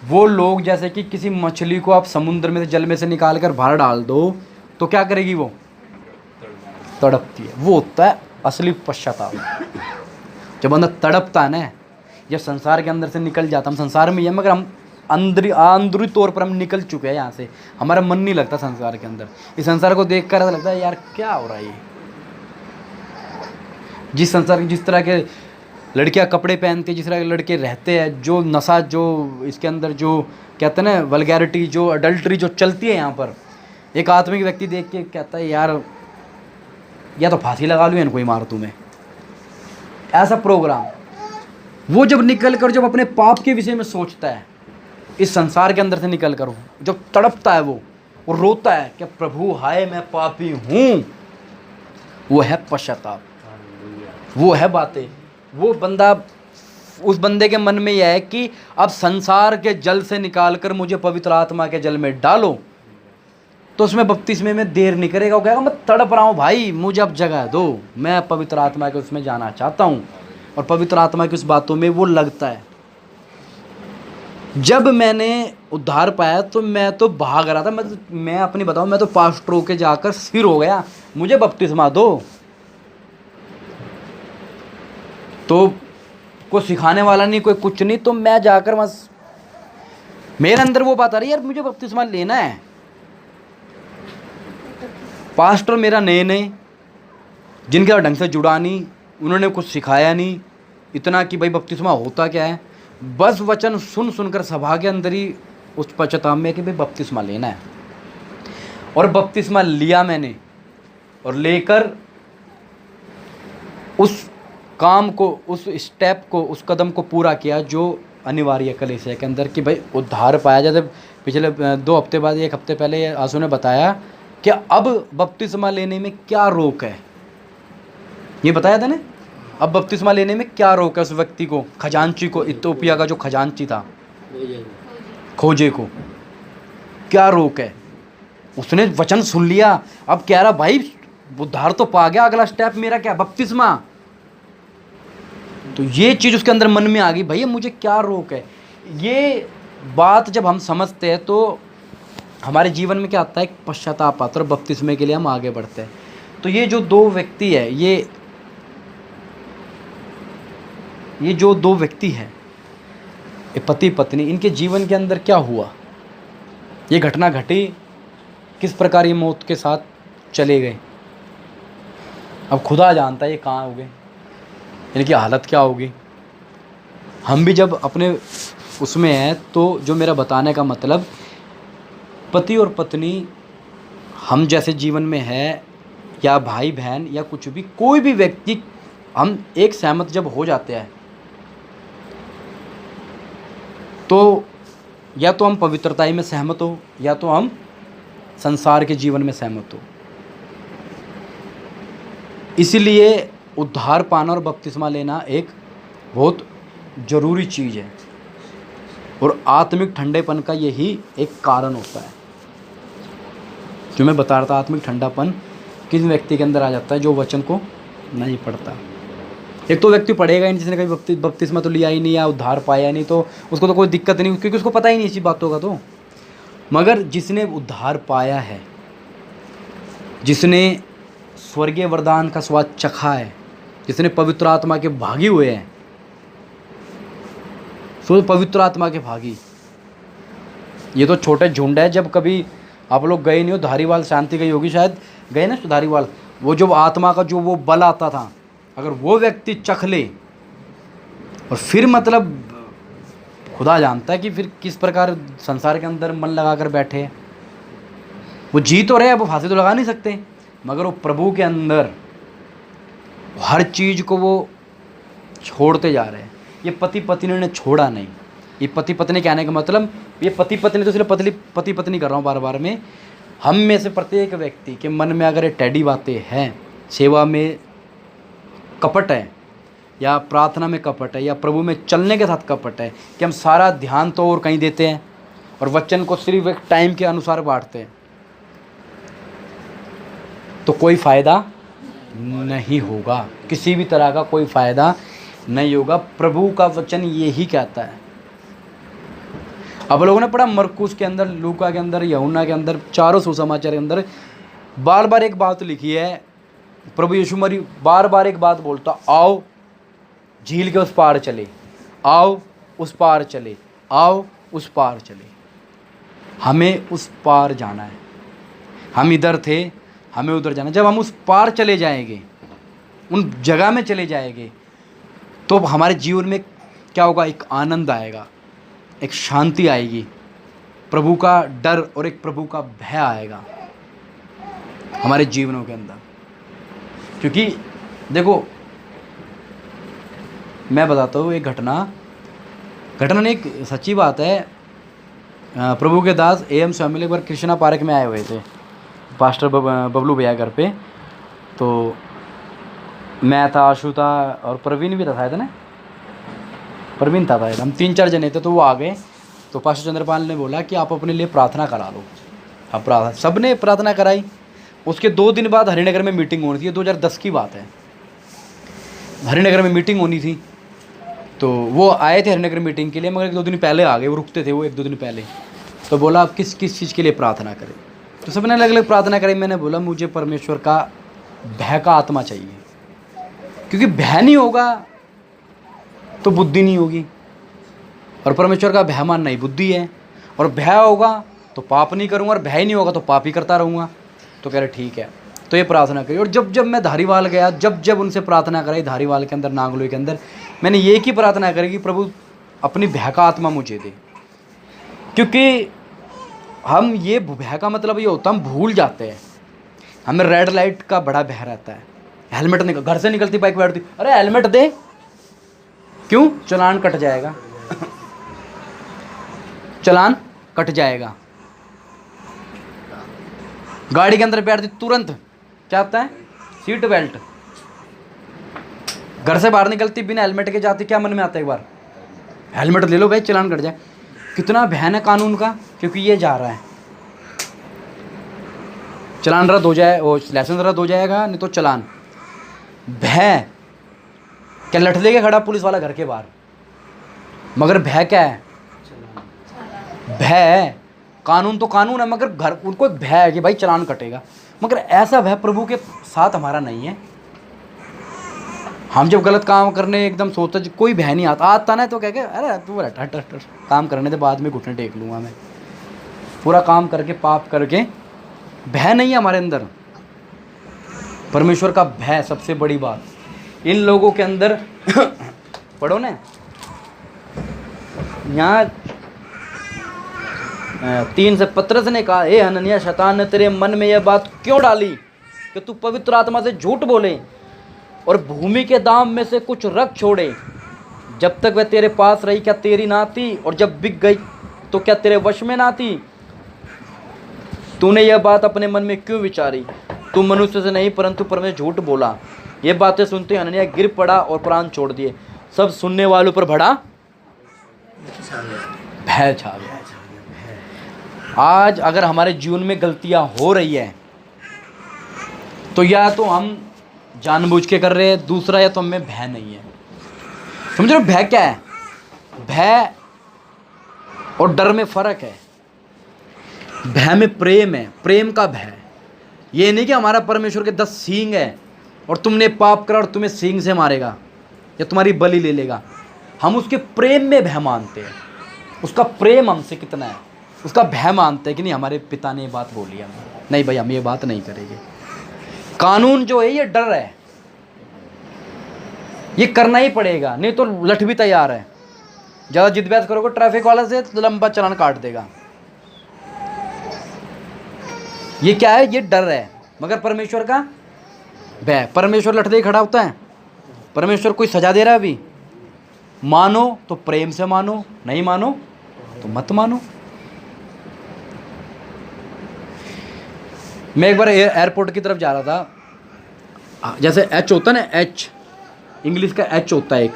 Speaker 2: वो लोग जैसे कि किसी मछली को आप समुद्र में से, जल में से निकाल कर बाहर डाल दो तो क्या करेगी, वो तड़पती है। वो होता है असली पश्चाताप। जब बंदा तड़पता है ना, जब संसार के अंदर से निकल जाता, हम संसार में ही है मगर हम अंदरूनी तौर पर हम निकल चुके हैं यहाँ से, हमारा मन नहीं लगता संसार के अंदर। इस संसार को देख कर ऐसा लगता है यार क्या हो रहा है ये। जिस संसार, जिस तरह के लड़कियाँ कपड़े पहनती है, जिस तरह के लड़के रहते हैं, जो नशा, जो इसके अंदर जो कहते हैं ना वल्गैरिटी, जो अडल्ट्री जो चलती है यहाँ पर, एक आत्मिक व्यक्ति देख के कहता है यार या तो फांसी लगा लूँ या कोई मार तुम्हें, ऐसा प्रोग्राम। वो जब निकल कर जब अपने पाप के विषय में सोचता है, इस संसार के अंदर से निकल कर जब तड़पता है, वो रोता है कि प्रभु हाय मैं पापी हूँ, वो है पश्चाताप, वो है बातें। वो बंदा, उस बंदे के मन में यह है कि अब संसार के जल से निकाल कर मुझे पवित्र आत्मा के जल में डालो, तो उसमें बपतिस्मे में देर नहीं करेगा। वो कहेगा मैं तड़प रहा हूँ भाई, मुझे अब जगह दो, मैं पवित्र आत्मा के उसमें जाना चाहता हूँ। और पवित्र आत्मा की उस बातों में वो लगता है। जब मैंने उद्धार पाया तो मैं तो भाग रहा था, मैं अपनी बताऊँ, मैं तो पास्टरों के जाकर सिर हो गया, मुझे बपतिस्मा दो। तो कोई सिखाने वाला नहीं, कोई कुछ नहीं, तो मैं जाकर बस मेरे अंदर वो बात आ रही है यार मुझे बपतिस्मा लेना है। पास्टर मेरा नए नए, जिनके साथ ढंग से जुड़ा नहीं, उन्होंने कुछ सिखाया नहीं, इतना कि भाई बपतिस्मा होता क्या है, बस वचन सुन सुनकर सभा के अंदर ही उस पश्चाताप में कि भाई बपतिस्मा लेना है। और बपतिस्मा लिया मैंने, और लेकर उस काम को, उस स्टेप को, उस कदम को पूरा किया जो अनिवार्य कलीसिया के अंदर कि भाई उद्धार पाया। जैसे पिछले 2 हफ्ते बाद, 1 हफ्ते पहले आंसू ने बताया कि अब बपतिस्मा लेने में क्या रोक है, ये बताया था ना। अब बपतिस्मा लेने में क्या रोक है उस व्यक्ति को, खजांची को, इथियोपिया का जो खजांची था, खोजे को क्या रोक है। उसने वचन सुन लिया, अब कह रहा भाई उद्धार तो पा गया, अगला स्टेप मेरा क्या, बपतिस्मा। तो ये चीज़ उसके अंदर मन में आ गई, भैया मुझे क्या रोक है। ये बात जब हम समझते हैं तो हमारे जीवन में क्या आता है, एक पश्चाताप आता है और बपतिस्मे के लिए हम आगे बढ़ते हैं। तो ये जो 2 व्यक्ति है, ये जो 2 व्यक्ति हैं, ये पति पत्नी, इनके जीवन के अंदर क्या हुआ, ये घटना घटी, किस प्रकार ये मौत के साथ चले गए। अब खुदा जानता है ये कहाँ हो गए, इनकी हालत क्या होगी। हम भी जब अपने उसमें हैं तो जो मेरा बताने का मतलब, पति और पत्नी हम जैसे जीवन में है, या भाई बहन या कुछ भी, कोई भी व्यक्ति, हम एक सहमत जब हो जाते हैं तो या तो हम पवित्रता में सहमत हो, या तो हम संसार के जीवन में सहमत हो। इसीलिए उद्धार पाना और बपतिस्मा लेना एक बहुत ज़रूरी चीज़ है, और आत्मिक ठंडेपन का यही एक कारण होता है। जो मैं बता रहा था, आत्मिक ठंडापन किस व्यक्ति के अंदर आ जाता है जो वचन को नहीं पढ़ता। एक तो व्यक्ति पढ़ेगा ही नहीं, जिसने कभी बपतिस्मा तो लिया ही नहीं या उद्धार पाया नहीं, तो उसको तो कोई दिक्कत नहीं, क्योंकि उसको पता ही नहीं इसी बातों का। तो मगर जिसने उद्धार पाया है, जिसने स्वर्गीय वरदान का स्वाद चखा है, जिसने पवित्र आत्मा के भागी हुए हैं, सो पवित्र आत्मा के भागी, ये तो छोटे झुंड है। जब कभी आप लोग गए नहीं हो, धारीवाल शांति गई होगी शायद, गए ना धारीवाल, वो जो आत्मा का जो वो बल आता था, अगर वो व्यक्ति चख ले और फिर मतलब खुदा जानता है कि फिर किस प्रकार संसार के अंदर मन लगा कर बैठे हैं। वो जी तो रहे, अब वो फांसी तो लगा नहीं सकते, मगर वो प्रभु के अंदर हर चीज़ को वो छोड़ते जा रहे हैं। ये पति पत्नी ने छोड़ा नहीं। ये पति पत्नी कहने का मतलब, ये पति पत्नी तो सिर्फ पति पत्नी कर रहा हूँ बार बार में, हम में से प्रत्येक व्यक्ति के मन में अगर ये टेढ़ी बातें हैं, सेवा में कपट है, या प्रार्थना में कपट है, या प्रभु में चलने के साथ कपट है, कि हम सारा ध्यान तो और कहीं देते हैं और वचन को सिर्फ एक टाइम के अनुसार बांटते हैं, तो कोई फ़ायदा नहीं होगा, किसी भी तरह का कोई फ़ायदा नहीं होगा। प्रभु का वचन यही कहता है। अब लोगों ने पढ़ा मरकुस के अंदर, लूका के अंदर, यूहन्ना के अंदर, चारों सुसमाचार के अंदर बार बार एक बात लिखी है। प्रभु यीशु मसीह बार बार एक बात बोलता, आओ झील के उस पार चले, आओ उस पार चले, आओ उस पार चले। हमें उस पार जाना है। हम इधर थे, हमें उधर जाना। जब हम उस पार चले जाएंगे, उन जगह में चले जाएंगे, तो हमारे जीवन में क्या होगा, एक आनंद आएगा, एक शांति आएगी, प्रभु का डर और एक प्रभु का भय आएगा हमारे जीवनों के अंदर। क्योंकि देखो, मैं बताता हूँ एक घटना नहीं, एक सच्ची बात है। प्रभु के दास एम स्वामी एक बार कृष्णा पार्क में आए हुए थे, पास्टर बबलू भैया घर पे। तो मैं था, आशु था और प्रवीण भी था शायद ना, प्रवीण था शायद, हम 3-4 जने थे। तो वो आ गए, तो पास्टर चंद्रपाल ने बोला कि आप अपने लिए प्रार्थना करा लो। अब प्रार्थना, सब ने प्रार्थना कराई। उसके 2 दिन बाद हरिनगर में मीटिंग होनी थी, 2010 की बात है। हरिनगर में मीटिंग होनी थी, तो वो आए थे हरिनगर मीटिंग के लिए, मगर 1-2 दिन पहले आ गए। वो रुकते थे वो 1-2 दिन पहले। तो बोला आप किस चीज़ के लिए प्रार्थना करें। तो सबने अलग अलग प्रार्थना करी। मैंने बोला मुझे परमेश्वर का भय का आत्मा चाहिए, क्योंकि भय नहीं होगा तो बुद्धि नहीं होगी, और परमेश्वर का भय मानना ही बुद्धि है। और भय होगा तो पाप नहीं करूँगा, और भय नहीं होगा तो पाप ही करता रहूँगा। तो कह रहे ठीक है। तो ये प्रार्थना करी। और जब जब मैं धारीवाल गया, जब जब उनसे प्रार्थना कराई धारीवाल के अंदर, नागलोई के अंदर, मैंने ये की प्रार्थना करी कि प्रभु अपनी भय का आत्मा मुझे दे। क्योंकि हम ये भय का मतलब ये होता है हम भूल जाते हैं। हमें रेड लाइट का बड़ा भय रहता है। हेलमेट निकल, घर से निकलती बाइक बैठती, अरे हेलमेट दे, क्यों? चालान कट जाएगा चालान कट जाएगा। गाड़ी के अंदर बैठती तुरंत क्या होता है? Seat belt. घर से बाहर निकलती बिना हेलमेट के जाती, क्या मन में आता है? एक बार हेलमेट ले लो भाई, चालान कट जाए। कितना भयानक है कानून का, क्योंकि ये जा रहा है। चालान रद्द हो जाए, वो लाइसेंस रद्द हो जाएगा, नहीं तो चालान। भय क्या लठ लेके खड़ा पुलिस वाला घर के बाहर, मगर भय क्या है? भय। कानून तो कानून है, मगर घर उनको एक भय है कि भाई चालान कटेगा। मगर ऐसा भय प्रभु के साथ हमारा नहीं है। हम जब गलत काम करने एकदम सोचते, कोई भय नहीं आता ना, तो क्या अरे तू हट काम करने के बाद में घुटने टेक लूँगा मैं। पूरा काम करके पाप करके भय नहीं है हमारे अंदर। परमेश्वर का भय सबसे बड़ी बात इन लोगों के अंदर पढ़ो ना, यहाँ 3 से पतरस ने कहा, हे हनन्याह, शैतान ने तेरे मन में यह बात क्यों डाली कि तू पवित्र आत्मा से झूठ बोले और भूमि के दाम में से कुछ रख छोड़े? जब तक वह तेरे पास रही क्या तेरी ना थी? और जब बिक गई तो क्या तेरे वश में ना थी? तूने यह बात अपने मन में क्यों विचारी? तू मनुष्य से नहीं परंतु परमेश्वर झूठ बोला। ये बातें सुनते हनन्याह गिर पड़ा और प्राण छोड़ दिए। सब सुनने वालों पर बड़ा भय छा गया। आज अगर हमारे जीवन में गलतियां हो रही है तो या तो हम जानबूझ के कर रहे हैं, दूसरा या तो हमें भय नहीं है। समझ रहे हो भय क्या है? भय और डर में फर्क है। भय में प्रेम है, प्रेम का भय। ये नहीं कि हमारा परमेश्वर के 10 सींग है और तुमने पाप करा और तुम्हें सींग से मारेगा या तुम्हारी बलि ले लेगा। हम उसके प्रेम में भय मानते हैं। उसका प्रेम हमसे कितना है, उसका भय मानते हैं कि नहीं हमारे पिता ने ये बात बोली है, नहीं भाई हम ये बात नहीं करेंगे। कानून जो है ये डर है, ये करना ही पड़ेगा, नहीं तो लठ भी तैयार है। ज़्यादा जिद बहस करोगे ट्रैफिक वाला से तो लंबा चालान काट देगा। ये क्या है? ये डर है। मगर परमेश्वर का भय। परमेश्वर लठ दे खड़ा होता है, परमेश्वर कोई सजा दे रहा है अभी, मानो तो प्रेम से मानो, नहीं मानो तो मत मानो। मैं एक बार एयरपोर्ट की तरफ जा रहा था, जैसे एच होता है ना, एच इंग्लिश का एच होता है एक,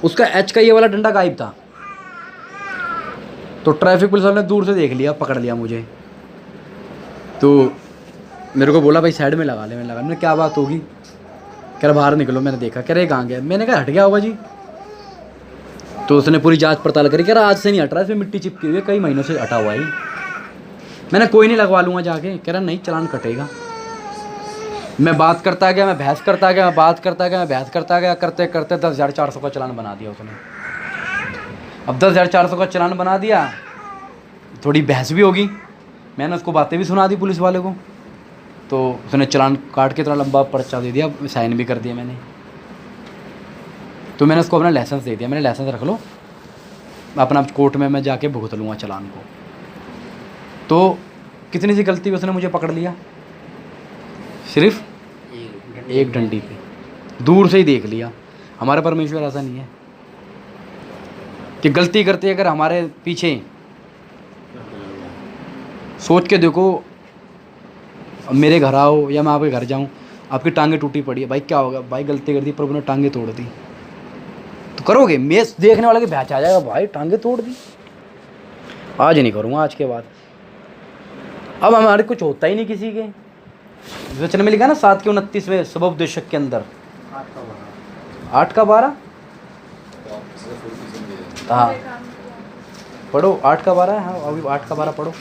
Speaker 2: उसका एच का ये वाला डंडा गायब था। तो ट्रैफिक पुलिस वाले ने दूर से देख लिया, पकड़ लिया मुझे। तो मेरे को बोला भाई साइड में लगा ले। मैंने लगा, मैंने क्या बात होगी? कह रहा बाहर निकलो। मैंने देखा, कह रहे कहाँ गया? मैंने कहा हट गया होगा जी। तो उसने पूरी जांच पड़ताल करी, कह रहा आज से नहीं हट रहा, इसमें मिट्टी चिपकी हुई है, कई महीनों से हटा हुआ है। मैंने कोई नहीं, लगवा लूँगा जाके। कह रहा नहीं चालान कटेगा। मैं बात करता गया, मैं बहस करता गया, मैं बात करता गया, मैं बहस करता गया, करते करते 10,400 का चालान बना दिया उसने। अब 10,400 का चालान बना दिया, थोड़ी बहस भी होगी, मैंने उसको बातें भी सुना दी पुलिस वाले को। तो उसने चालान काट के इतना लंबा पर्चा दे दिया, साइन भी कर दिया मैंने। तो मैंने उसको अपना लाइसेंस दे दिया, मैंने लाइसेंस रख लो, अपना कोर्ट में मैं जाके भुगत लूँगा चालान को। तो कितनी सी गलती उसने मुझे पकड़ लिया, सिर्फ एक डंडी पे, दूर से ही देख लिया। हमारा परमेश्वर ऐसा नहीं है कि गलती करते अगर हमारे पीछे सोच के देखो, मेरे घर आओ या मैं आपके घर जाऊं, आपकी टांगे टूटी पड़ी है, भाई क्या होगा? भाई गलती कर दी, प्रभु ने टांगे तोड़ दी, तो करोगे? मैं देखने वाले के भैच आ जाएगा, भाई टांगे तोड़ दी। आज नहीं करूँगा आज के बाद। अब हमारे कुछ होता ही नहीं किसी के। वचन में लिखा ना 7 के 29वें सबोपदेशक के अंदर 8 का 12, हाँ पढ़ो 8 का 12 है। हाँ अभी 8 का 12 पढ़ो।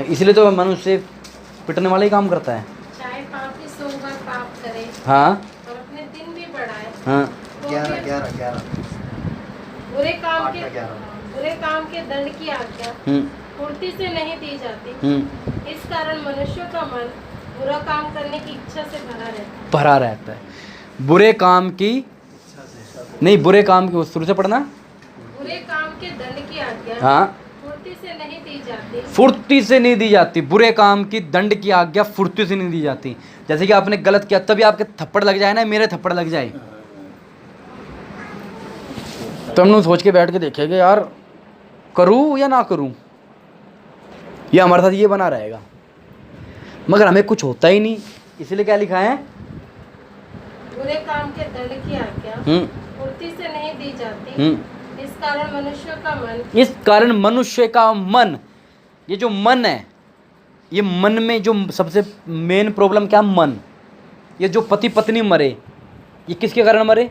Speaker 2: इसलिए तो मनुष्य से पिटने वाला ही काम करता है।
Speaker 3: चाहे पापी सोकर पाप करे,
Speaker 2: हाँ
Speaker 3: और अपने दिन भी बढ़ाए,
Speaker 2: हाँ।
Speaker 3: तो 11 बुरे काम के दंड की आज्ञा पूर्ति से नहीं दी जाती। इस कारण मनुष्य का मन बुरा काम करने की इच्छा से भरा रहता है।
Speaker 2: भरा रहता है। बुरे काम की नहीं, बुरे काम की, शुरू से पढ़ना।
Speaker 3: बुरे काम के दंड की आज्ञा
Speaker 2: हाँ,
Speaker 3: फुर्ती से नहीं दी जाती।
Speaker 2: फुर्ती से नहीं दी जाती। बुरे काम की दंड की आज्ञा फुर्ती से नहीं दी जाती। जैसे कि आपने गलत किया तभी आपके थप्पड़ लग जाए ना, मेरे थप्पड़ लग जाए, तो हम लोग सोच के बैठ के देखेंगे यार करूं या ना करूं, ये हमारे साथ ये बना रहेगा। मगर हमें कुछ होता ही नहीं, इसलिए क्या लिखा है?
Speaker 3: बुरे काम के दंड की आज्ञा फुर्ती से नहीं दी जाती। इस कारण मनुष्य का मन,
Speaker 2: इस कारण मनुष्य का मन, ये जो मन है, ये मन में जो सबसे मेन प्रॉब्लम क्या? मन। ये जो पति पत्नी मरे, ये किसके कारण मरे?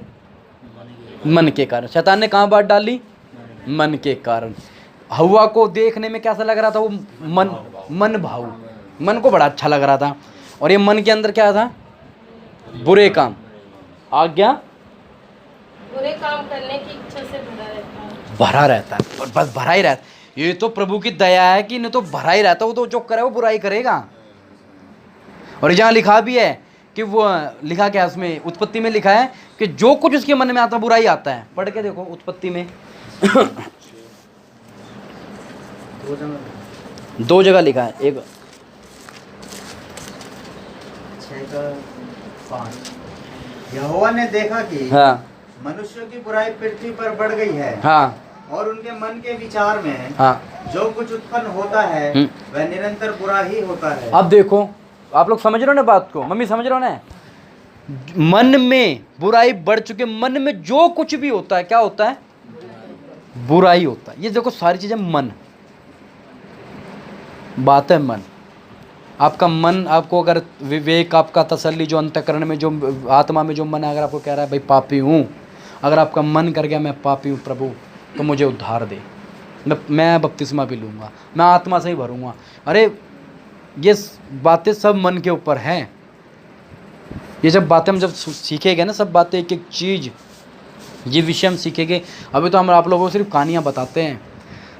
Speaker 2: मन के कारण। शैतान ने कहाँ बात डाली? मन के कारण। हवा को देखने में कैसा लग रहा था? वो मन भाऊ, मन को बड़ा अच्छा लग रहा था। और ये मन के अंदर क्या था? बुरे काम, आज्ञा
Speaker 3: बुरे काम करने की इच्छा से भरा रहता है।
Speaker 2: भरा रहता है, बस भरा ही रहता है। ये तो प्रभु की दया है कि नहीं तो भरा ही रहता है। वो तो जो करे वो बुराई करेगा। और यहाँ लिखा भी है कि वो लिखा क्या उसमें, उत्पत्ति में लिखा है कि जो कुछ उसके मन में आता है बुराई आता है। पढ़ के देखो उत्पत्ति में दो जगह लिखा है, एक
Speaker 4: 6:5। यहोवा ने देखा कि
Speaker 2: हाँ
Speaker 4: मनुष्यों की बुराई पृथ्वी पर बढ़ गई है,
Speaker 2: हाँ
Speaker 4: और उनके मन के विचार में
Speaker 2: हाँ,
Speaker 4: जो कुछ उत्पन्न होता है वह निरंतर बुरा ही होता है।
Speaker 2: अब देखो आप लोग समझ रहे हो ना बात को, मम्मी समझ रहे हो ना? मन में बुराई बढ़ चुके, मन में जो कुछ भी होता है क्या होता है? बुराई होता है। ये देखो सारी चीजें मन, बात है मन। आपका मन, आपको अगर विवेक, आपका तसल्ली, जो अंतःकरण में, जो आत्मा में जो मन है, अगर आपको कह रहा है भाई पापी हूँ, अगर आपका मन कर गया मैं पापी हूँ प्रभु, तो मुझे उद्धार दे, मैं बपतिस्मा भी लूँगा, मैं आत्मा से ही भरूँगा। अरे ये बातें सब मन के ऊपर हैं। ये जब बातें हम जब सीखेंगे ना, सब बातें एक एक चीज़, ये विषय हम सीखेंगे। अभी तो हम आप लोगों को सिर्फ कहानियाँ बताते हैं।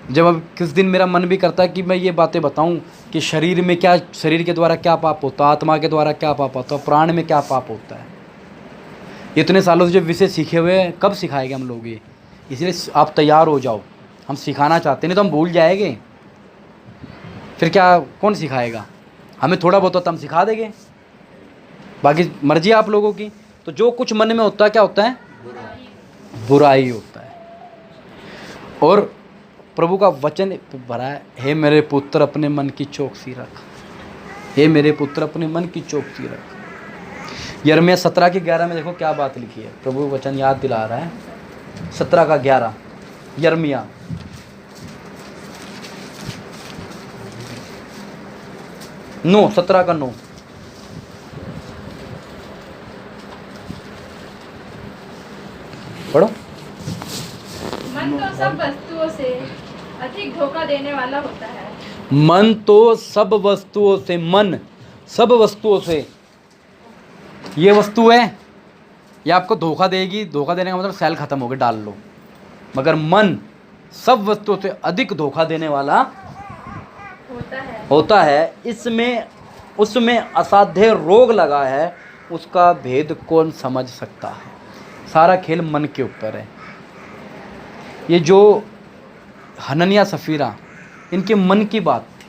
Speaker 2: जब अब किस दिन मेरा मन भी करता है कि मैं ये बातें बताऊं कि शरीर में क्या, शरीर के द्वारा क्या पाप होता है, आत्मा के द्वारा क्या पाप होता है, प्राण में क्या पाप होता है। इतने सालों से जो विषय सीखे हुए हैं, कब सिखाएंगे हम लोग ये? इसलिए आप तैयार हो जाओ, हम सिखाना चाहते, नहीं तो हम भूल जाएंगे। फिर क्या, कौन सिखाएगा? हमें थोड़ा बहुत होता हम सिखा देंगे, बाकी मर्जी आप लोगों की। तो जो कुछ मन में होता है क्या होता है? बुराई होता है। और प्रभु का वचन भरा है, हे मेरे पुत्र अपने मन की चौकसी रख, हे मेरे पुत्र अपने मन की चौकसी रख। यिर्मयाह 17:11 में देखो क्या बात लिखी है। प्रभु वचन याद दिला रहा है, 17:11 यिर्मयाह। नो 17:9 पढ़ो।
Speaker 3: मन तो सब वस्तुओं से अधिक धोखा देने वाला होता है।
Speaker 2: मन तो सब वस्तुओं से, मन सब वस्तुओं से, ये वस्तु है ये आपको धोखा देगी। धोखा देने का मतलब सेल खत्म हो गया, डाल लो। मगर मन सब वस्तुओं से अधिक धोखा देने वाला होता है। इसमें उसमें असाध्य रोग लगा है, उसका भेद कौन समझ सकता है? सारा खेल मन के ऊपर है। ये जो हनन्याह सफीरा, इनके मन की बात थी।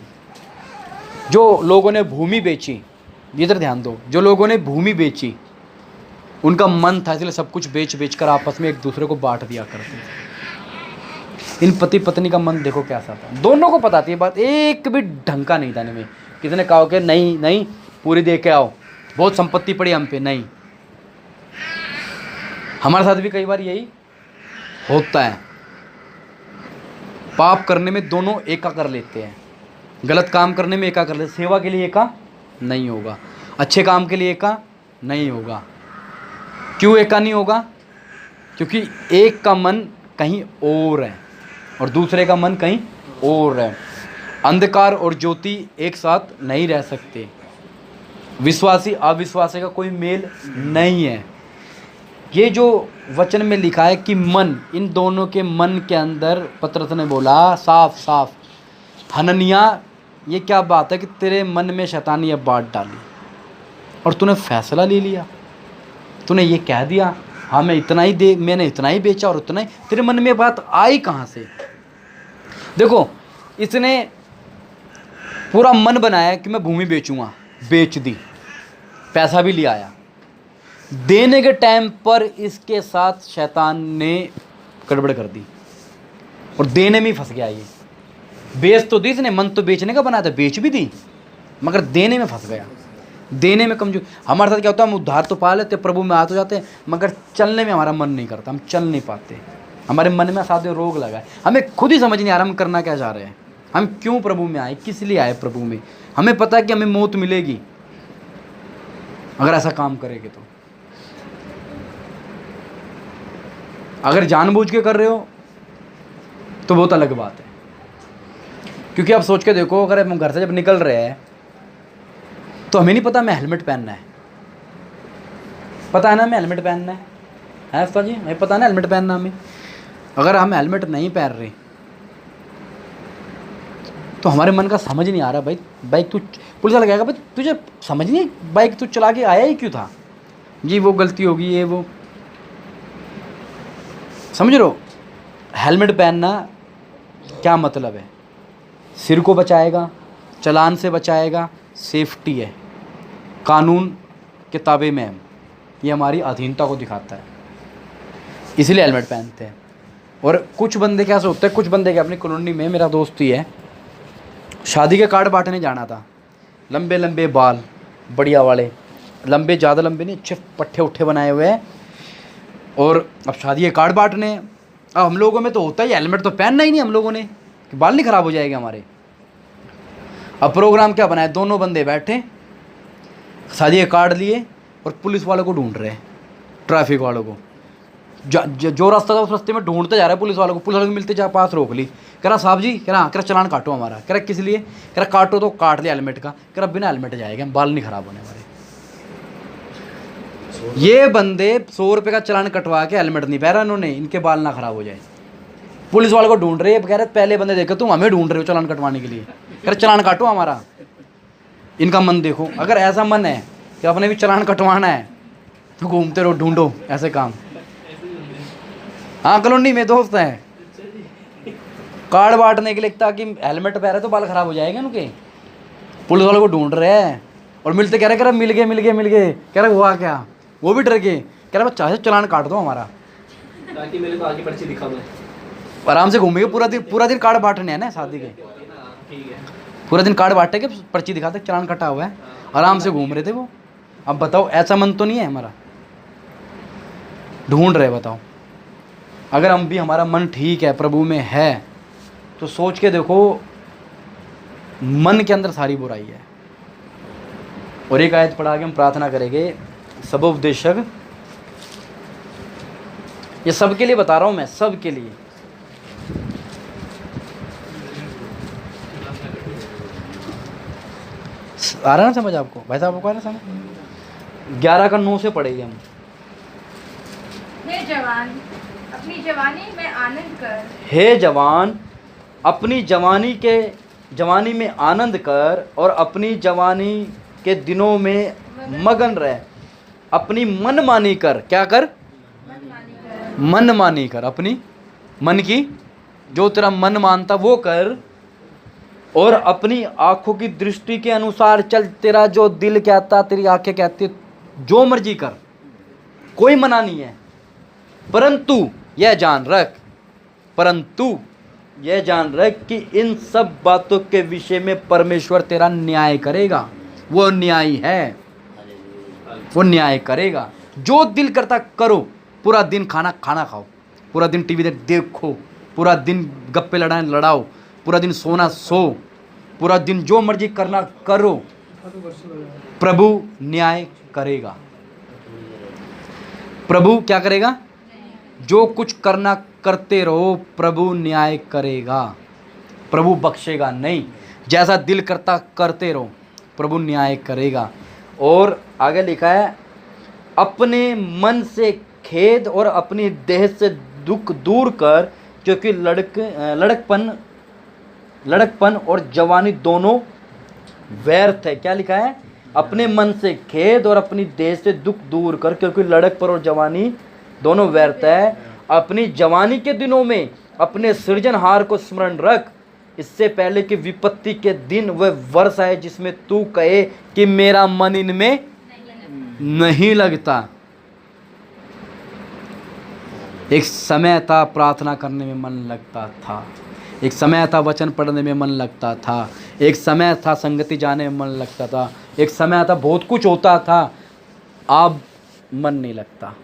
Speaker 2: जो लोगों ने भूमि बेची, इधर ध्यान दो, जो लोगों ने भूमि बेची उनका मन था, इसलिए सब कुछ बेच बेच कर आपस में एक दूसरे को बांट दिया करते थे। इन पति पत्नी का मन देखो कैसा था, दोनों को पता थी बात, एक भी ढंग का नहीं था इनमें। किसी ने कहा कि नहीं नहीं पूरी दे के आओ, बहुत संपत्ति पड़ी हम पे, नहीं। हमारे साथ भी कई बार यही होता है। पाप करने में दोनों एका कर लेते हैं, गलत काम करने में एका कर लेते। सेवा के लिए एका नहीं होगा, अच्छे काम के लिए एका नहीं होगा। क्यों एका नहीं होगा? क्योंकि एक का मन कहीं और है और दूसरे का मन कहीं और है। अंधकार और ज्योति एक साथ नहीं रह सकते। विश्वासी अविश्वासी का कोई मेल नहीं है। ये जो वचन में लिखा है कि मन, इन दोनों के मन के अंदर पतरस ने बोला साफ साफ, हनन्याह ये क्या बात है कि तेरे मन में शैतानी अब बात डाली और तूने फैसला ले लिया, तूने ये कह दिया हाँ मैंने इतना ही बेचा और उतना ही, तेरे मन में बात आई कहाँ से? देखो इसने पूरा मन बनाया कि मैं भूमि बेचूंगा, बेच दी, पैसा भी ले आया, देने के टाइम पर इसके साथ शैतान ने गड़बड़ कर दी और देने में ही फंस गया। ये बेच तो दी इसने, मन तो बेचने का बनाया था, बेच भी दी, मगर देने में फंस गया, देने में कमजोर। हमारे साथ क्या होता है, हम उद्धार तो पा लेते, प्रभु में आ तो जाते हैं, मगर चलने में हमारा मन नहीं करता, हम चल नहीं पाते, हमारे मन में साथ में रोग लगा है, हमें खुद ही समझ नहीं आ रहा हम करना क्या चाह रहे हैं, हम क्यों प्रभु में आए, किस लिए आए प्रभु में। हमें पता है कि हमें मौत मिलेगी अगर ऐसा काम करेंगे तो। अगर जानबूझ के कर रहे हो तो बहुत अलग बात है, क्योंकि आप सोच के देखो, अगर हम घर से जब निकल रहे हैं तो हमें नहीं पता हमें हेलमेट पहनना है, पता है ना हमें हेलमेट पहनना है उस्ताद जी, हमें पता है ना हेलमेट पहनना हमें। अगर हम हेलमेट नहीं पहन रहे तो हमारे मन का समझ नहीं आ रहा, भाई बाइक तू, पुलिस वाला कहेगा भाई तुझे समझ नहीं, बाइक तू चला के आया ही क्यों था, जी वो गलती होगी ये वो, समझ रहे हो। हेलमेट पहनना क्या मतलब है, सिर को बचाएगा, चालान से बचाएगा, सेफ्टी है, कानून के ताबे में हम, ये हमारी अधीनता को दिखाता है, इसलिए हेलमेट पहनते हैं। और कुछ बंदे कैसे होते हैं, कुछ बंदे के अपनी कॉलोनी में, मेरा दोस्त ही है, शादी के कार्ड बांटने जाना था, लंबे लंबे बाल, बढ़िया वाले, लंबे ज़्यादा लंबे नहीं, अच्छे पट्टे उट्ठे बनाए हुए हैं, और अब शादी के कार्ड बांटने। अब हम लोगों में तो होता ही, हेलमेट तो पहनना ही नहीं हम लोगों ने कि बाल नहीं ख़राब हो जाएंगे हमारे। अब प्रोग्राम क्या बनाए, दोनों बंदे बैठे, शादी के कार्ड लिए और पुलिस वालों को ढूंढ रहे हैं, ट्रैफिक वालों को, जो रास्ता था उस रास्ते में ढूंढते जा रहा है पुलिस वालों को। पुलिस वालों को मिलते जा पास रोक ली, कह रहा साहब जी, कह रहा चालान काटो हमारा, कह रहा किस लिए, कह रहा काटो तो काट लिया हेलमेट का, कह रहा बिना हेलमेट जाएगा, बाल नहीं ख़राब होने हमारे। ये बंदे 100 रुपये का चालान कटवा के हेलमेट नहीं पहना इन्होंने, इनके बाल ना ख़राब हो जाए। पुलिस वालों को ढूंढ रहे हैं, कह रहे पहले बंदे देखो तुम हमें ढूंढ रहे हो चालान कटवाने के लिए, कह रहे चालान काटो हमारा। इनका मन देखो, अगर ऐसा मन है कि अपने भी चालान कटवाना है तो घूमते रहो, ढूंढो ऐसे काम। हाँ कॉलोनी में दोस्त हैं, कार्ड बांटने के लिए, ताकि हेलमेट पहने तो बाल ख़राब हो जाएंगे उनके, पुलिस वालों को ढूंढ रहे हैं और मिलते कह रहे मिल गए, कह रहे हुआ क्या, वो भी डर गए, कह रहे चाहे चालान काट दो हमारा,
Speaker 5: ताकि मेरे को आगे पर्ची दिखा दो,
Speaker 2: आराम से घूमेंगे पूरा दिन कार्ड बांटने हैं ना शादी के,
Speaker 5: ठीक है,
Speaker 2: पूरा दिन कार्ड बांटे के पर्ची दिखाते चालान कटा हुआ है, आराम से घूम रहे थे वो। अब बताओ ऐसा मन तो नहीं है हमारा, ढूंढ रहे, बताओ। अगर हम भी, हमारा मन ठीक है, प्रभु में है, तो सोच के देखो मन के अंदर सारी बुराई है। और एक आयत पढ़ा के हम प्रार्थना करेंगे। सब उपदेशक, ये सबके लिए बता रहा हूं मैं, सबके लिए। आ रहा ना समझ आपको भाई साहब, आपको आ रहा समझ। 11 का 9 से पढ़ेंगे हम।
Speaker 6: हे जवान, अपनी जवानी में आनंद कर।
Speaker 2: हे जवान, अपनी जवानी में आनंद कर और अपनी जवानी के दिनों में मगन रह। अपनी मनमानी कर, क्या कर, मनमानी कर, अपनी मन की, जो तेरा मन मानता वो कर, और अपनी आंखों की दृष्टि के अनुसार चल। तेरा जो दिल कहता, तेरी आंखें कहती, जो मर्जी कर, कोई मना नहीं है। परंतु यह जान रख कि इन सब बातों के विषय में परमेश्वर तेरा न्याय करेगा। वो न्यायी है, वो न्याय करेगा। जो दिल करता करो, पूरा दिन खाना खाओ, पूरा दिन टीवी देखो, पूरा दिन गप्पे लड़ाओ, पूरा दिन सोना सो, पूरा दिन जो मर्जी करना करो, प्रभु न्याय करेगा। प्रभु क्या करेगा, जो कुछ करना करते रहो, प्रभु न्याय करेगा। प्रभु बख्शेगा नहीं, जैसा दिल करता करते रहो, प्रभु न्याय करेगा। और आगे लिखा है, अपने मन से खेद और अपनी देह से दुख दूर कर, क्योंकि लड़कपन और जवानी दोनों व्यर्थ है। क्या लिखा है? अपने मन से खेद और अपनी देह से दुख दूर कर, क्योंकि लड़कपन और जवानी दोनों व्यर्थ है। अपनी जवानी के दिनों में अपने सृजनहार को स्मरण रख, इससे पहले कि विपत्ति के दिन वह वर्ष आए जिसमें तू कहे कि मेरा मन इनमें नहीं लगता। एक समय था प्रार्थना करने में मन लगता था, एक समय था वचन पढ़ने में मन लगता था, एक समय था संगति जाने में मन लगता था, एक समय था बहुत कुछ होता था। अब मन नहीं लगता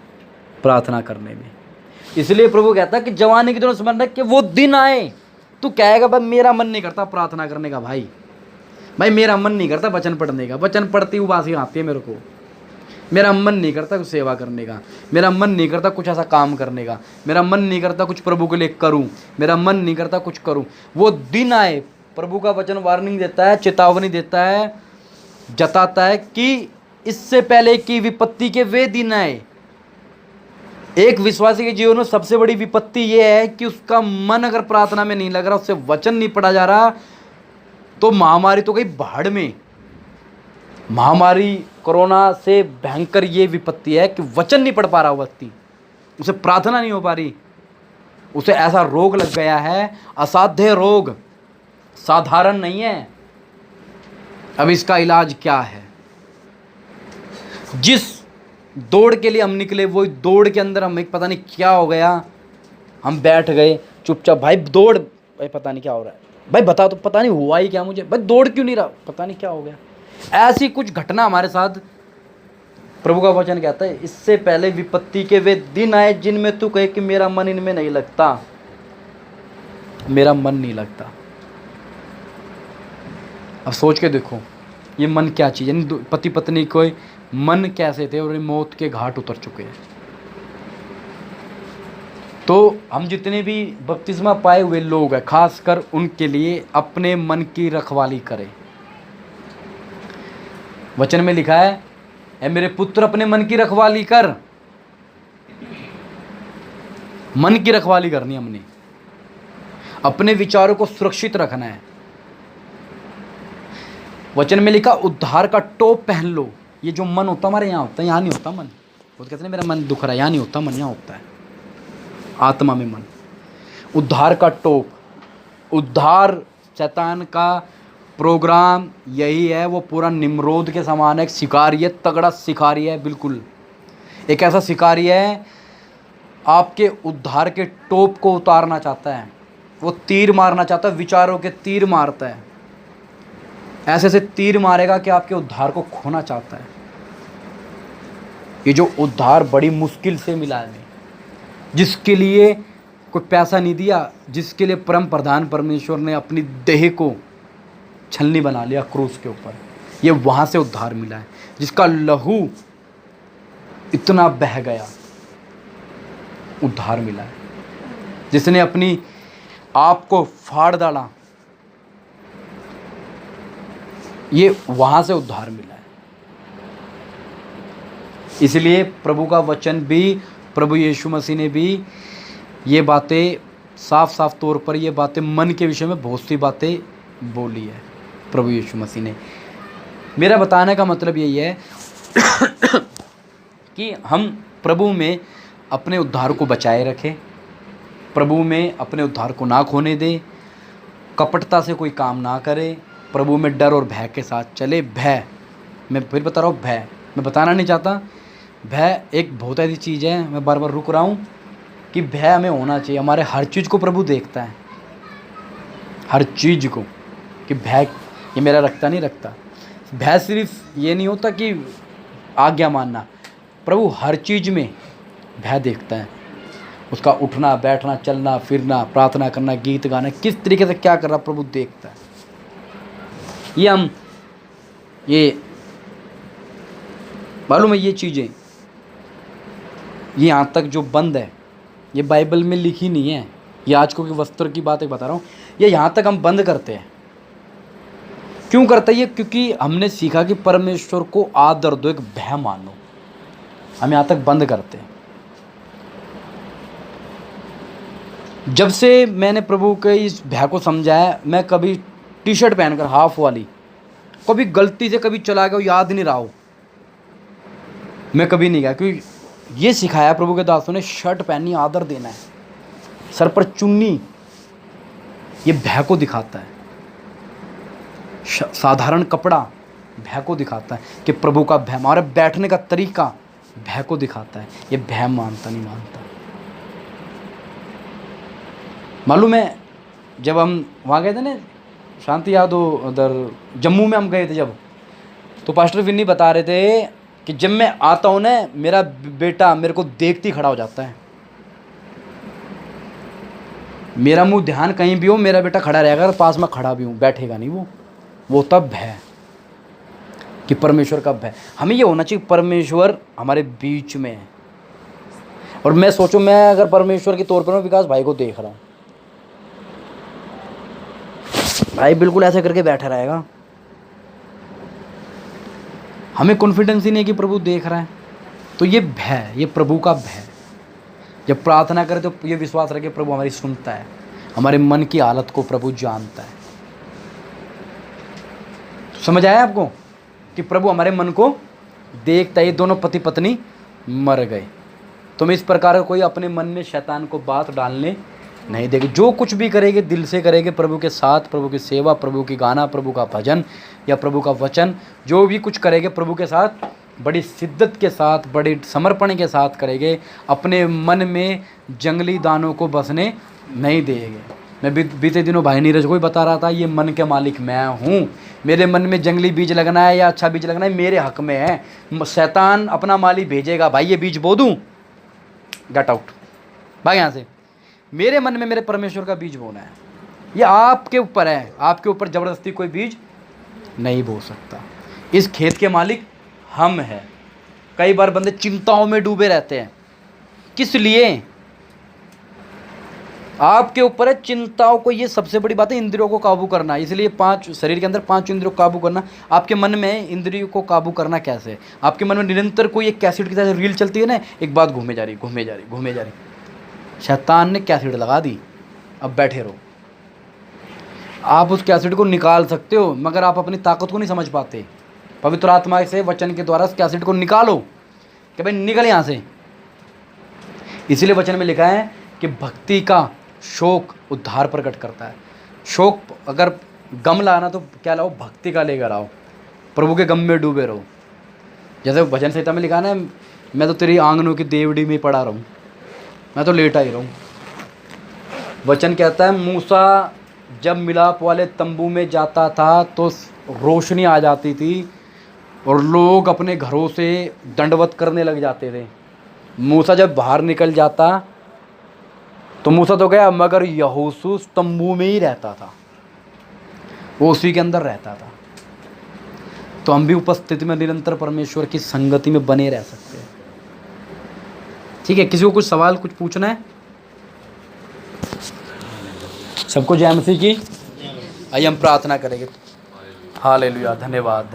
Speaker 2: प्रार्थना करने में। इसलिए प्रभु कहता है कि जवानी के दिनों स्मरण रख के वो दिन आए तू कहेगा भाई मेरा मन नहीं करता प्रार्थना करने का, भाई मेरा मन नहीं करता वचन पढ़ने का, वचन पढ़ती उबासी आती है मेरे को, मेरा मन नहीं करता कुछ सेवा करने का, मेरा मन नहीं करता कुछ ऐसा काम करने का, मेरा मन नहीं करता कुछ प्रभु के लिए करूं, मेरा मन नहीं करता कुछ करूं। वो दिन आए, प्रभु का वचन वार्निंग देता है, चेतावनी देता है, जताता है कि इससे पहले कि विपत्ति के वे दिन आए। एक विश्वासी के जीवन में सबसे बड़ी विपत्ति ये है कि उसका मन अगर प्रार्थना में नहीं लग रहा, उससे वचन नहीं पढ़ा जा रहा, तो महामारी तो गई भाड़ में। महामारी कोरोना से भयंकर ये विपत्ति है कि वचन नहीं पढ़ पा रहा व्यक्ति, उसे प्रार्थना नहीं हो पा रही, उसे ऐसा रोग लग गया है, असाध्य रोग, साधारण नहीं है। अब इसका इलाज क्या है? जिस दौड़ के लिए हम निकले, वो दौड़ के अंदर हमें पता नहीं क्या हो गया, हम बैठ गए चुपचाप। भाई दौड़, भाई पता नहीं क्या हो रहा है, भाई बता तो, पता नहीं हुआ ही क्या मुझे, भाई दौड़ क्यों नहीं रहा, पता नहीं क्या हो गया। ऐसी कुछ घटना हमारे साथ, प्रभु का वचन कहता है इससे पहले विपत्ति के वे दिन आए जिनमें तू कहे कि मेरा मन इनमें नहीं लगता, मेरा मन नहीं लगता। अब सोच के देखो ये मन क्या चीज़ है। पति पत्नी को मन कैसे थे और मौत के घाट उतर चुके हैं। तो हम जितने भी बपतिस्मा पाए हुए लोग हैं, खासकर उनके लिए अपने मन की रखवाली करें। वचन में लिखा है, ऐ मेरे पुत्र अपने मन की रखवाली कर। मन की रखवाली करनी हमने, अपने विचारों को सुरक्षित रखना है। वचन में लिखा उद्धार का टोप पहन लो। ये जो मन होता हमारे यहाँ होता है, यहाँ नहीं होता मन। वो कहते हैं मेरा मन दुख रहा है, यहाँ नहीं होता मन, यहाँ होता है आत्मा में मन। उद्धार का टोप, उद्धार शैतान का प्रोग्राम यही है, वो पूरा निम्रोद के समान है। एक शिकारी है, तगड़ा शिकारी है, बिल्कुल एक ऐसा शिकारी है, आपके उद्धार के टोप को उतारना चाहता है। वो तीर मारना चाहता है, विचारों के तीर मारता है, ऐसे ऐसे तीर मारेगा कि आपके उद्धार को खोना चाहता है। ये जो उद्धार बड़ी मुश्किल से मिला है, जिसके लिए कोई पैसा नहीं दिया, जिसके लिए परम प्रधान परमेश्वर ने अपनी देह को छलनी बना लिया क्रूस के ऊपर, ये वहाँ से उद्धार मिला है। जिसका लहू इतना बह गया, उद्धार मिला है। जिसने अपनी आप को फाड़ डाला, ये वहाँ से उद्धार मिला है। इसलिए प्रभु का वचन भी, प्रभु यीशु मसीह ने भी ये बातें साफ साफ तौर पर, ये बातें मन के विषय में बहुत सी बातें बोली है प्रभु यीशु मसीह ने। मेरा बताने का मतलब यही है कि हम प्रभु में अपने उद्धार को बचाए रखें, प्रभु में अपने उद्धार को ना खोने दें, कपटता से कोई काम ना करें, प्रभु में डर और भय के साथ चले। भय, मैं फिर बता रहा हूँ, भय मैं बताना नहीं चाहता। भय एक बहुत ऐसी चीज़ है, मैं बार बार रुक रहा हूँ कि भय हमें होना चाहिए। हमारे हर चीज़ को प्रभु देखता है, हर चीज़ को, कि भय ये मेरा रखता नहीं रखता। भय सिर्फ ये नहीं होता कि आज्ञा मानना, प्रभु हर चीज़ में भय देखता है। उसका उठना बैठना, चलना फिरना, प्रार्थना करना, गीत गाना, किस तरीके से क्या कर रहा प्रभु देखता है। ये मालूम है, ये चीज़ें, ये यहाँ तक जो बंद है, ये बाइबल में लिखी नहीं है। ये आज को के वस्त्र की बात बता रहा हूँ, ये यहाँ तक हम बंद करते हैं। क्यों करते हैं? क्योंकि हमने सीखा कि परमेश्वर को आदर दो, एक भय मानो। हम यहाँ तक बंद करते हैं। जब से मैंने प्रभु के इस भय को समझा है, मैं कभी टी शर्ट पहनकर हाफ वाली कभी गलती से कभी चला गया हो, याद नहीं रहा हो, मैं कभी नहीं गया, क्योंकि ये सिखाया प्रभु के दासों ने, शर्ट पहननी आदर देना है, सर पर चुन्नी, ये भय को दिखाता है। साधारण कपड़ा भय को दिखाता है कि प्रभु का भय, हमारे बैठने का तरीका भय को दिखाता है। ये भय मानता नहीं मानता। मालूम है जब हम वहाँ गए थे ना, शांति याद हो, उधर जम्मू में हम गए थे जब, तो पास्टर विन्नी बता रहे थे कि जब मैं आता हूँ ना, मेरा बेटा मेरे को देखते ही खड़ा हो जाता है। मेरा मुंह ध्यान कहीं भी हो, मेरा बेटा खड़ा रहेगा, अगर पास में खड़ा भी हूँ, बैठेगा नहीं वो तब भय कि परमेश्वर का भय। हमें ये होना चाहिए परमेश्वर हमारे बीच में है। और मैं सोचूं, मैं अगर परमेश्वर के तौर पर मैं विकास भाई को देख रहा हूँ, भाई बिल्कुल ऐसे करके बैठा रहेगा, हमें कॉन्फिडेंस ही नहीं कि प्रभु देख रहा है। तो ये भय, ये प्रभु का भय। जब प्रार्थना करें तो ये विश्वास रखें प्रभु हमारी सुनता है, हमारे मन की हालत को प्रभु जानता है। समझ आया आपको कि प्रभु हमारे मन को देखता है। ये दोनों पति पत्नी मर गए। तुम इस प्रकार कोई अपने मन में शैतान को बात डालने नहीं देगी। जो कुछ भी करेंगे दिल से करेंगे, प्रभु के साथ, प्रभु की सेवा, प्रभु की गाना, प्रभु का भजन या प्रभु का वचन, जो भी कुछ करेंगे प्रभु के साथ बड़ी शिद्दत के साथ, बड़े समर्पण के साथ करेंगे। अपने मन में जंगली दानों को बसने नहीं देंगे। मैं बीते दिनों भाई नीरज को ही बता रहा था, ये मन के मालिक मैं हूँ। मेरे मन में जंगली बीज लगना है या अच्छा बीज लगना है मेरे हक में है। शैतान अपना माली भेजेगा, भाई ये बीज बो दूँ, गेट आउट, भाई यहाँ से। मेरे मन में मेरे परमेश्वर का बीज बोना है। ये आपके ऊपर है, आपके ऊपर ज़बरदस्ती कोई बीज नहीं बो सकता। इस खेत के मालिक हम हैं। कई बार बंदे चिंताओं में डूबे रहते हैं, किस लिए? आपके ऊपर है चिंताओं को। ये सबसे बड़ी बात है, इंद्रियों को काबू करना। इसलिए 5 शरीर के अंदर 5 इंद्रियों को काबू करना। आपके मन में इंद्रियों को काबू करना कैसे? आपके मन में निरंतर कोई एक कैसेट की तरह रील चलती है ना, एक बात घूमे जा रही, शैतान ने कैसेट लगा दी, अब बैठे रहो। आप उस कैसेट को निकाल सकते हो, मगर आप अपनी ताकत को नहीं समझ पाते। पवित्र आत्मा से वचन के द्वारा उस कैसेट को निकालो कि भाई निकल यहाँ से। इसीलिए वचन में लिखा है कि भक्ति का शोक उद्धार प्रकट करता है। शोक अगर गम लाना तो क्या लाओ? भक्ति का लेकर आओ, प्रभु के गम में डूबे रहो। जैसे भजन संहिता में लिखा है ना, मैं तो तेरी आंगनों की देवड़ी में पड़ा रहूँ, मैं तो लेटा ही रहूँ। वचन कहता है मूसा जब मिलाप वाले तंबू में जाता था तो रोशनी आ जाती थी और लोग अपने घरों से दंडवत करने लग जाते थे। मूसा जब बाहर निकल जाता तो मूसा तो गया, मगर यहोशू तंबू में ही रहता था, वो उसी के अंदर रहता था। तो हम भी उपस्थिति में निरंतर परमेश्वर की संगति में बने रह सकते हैं। ठीक है, किसी को कुछ सवाल कुछ पूछना है? सबको जय मसीह की। आइए हम प्रार्थना करेंगे। हालेलुया, धन्यवाद।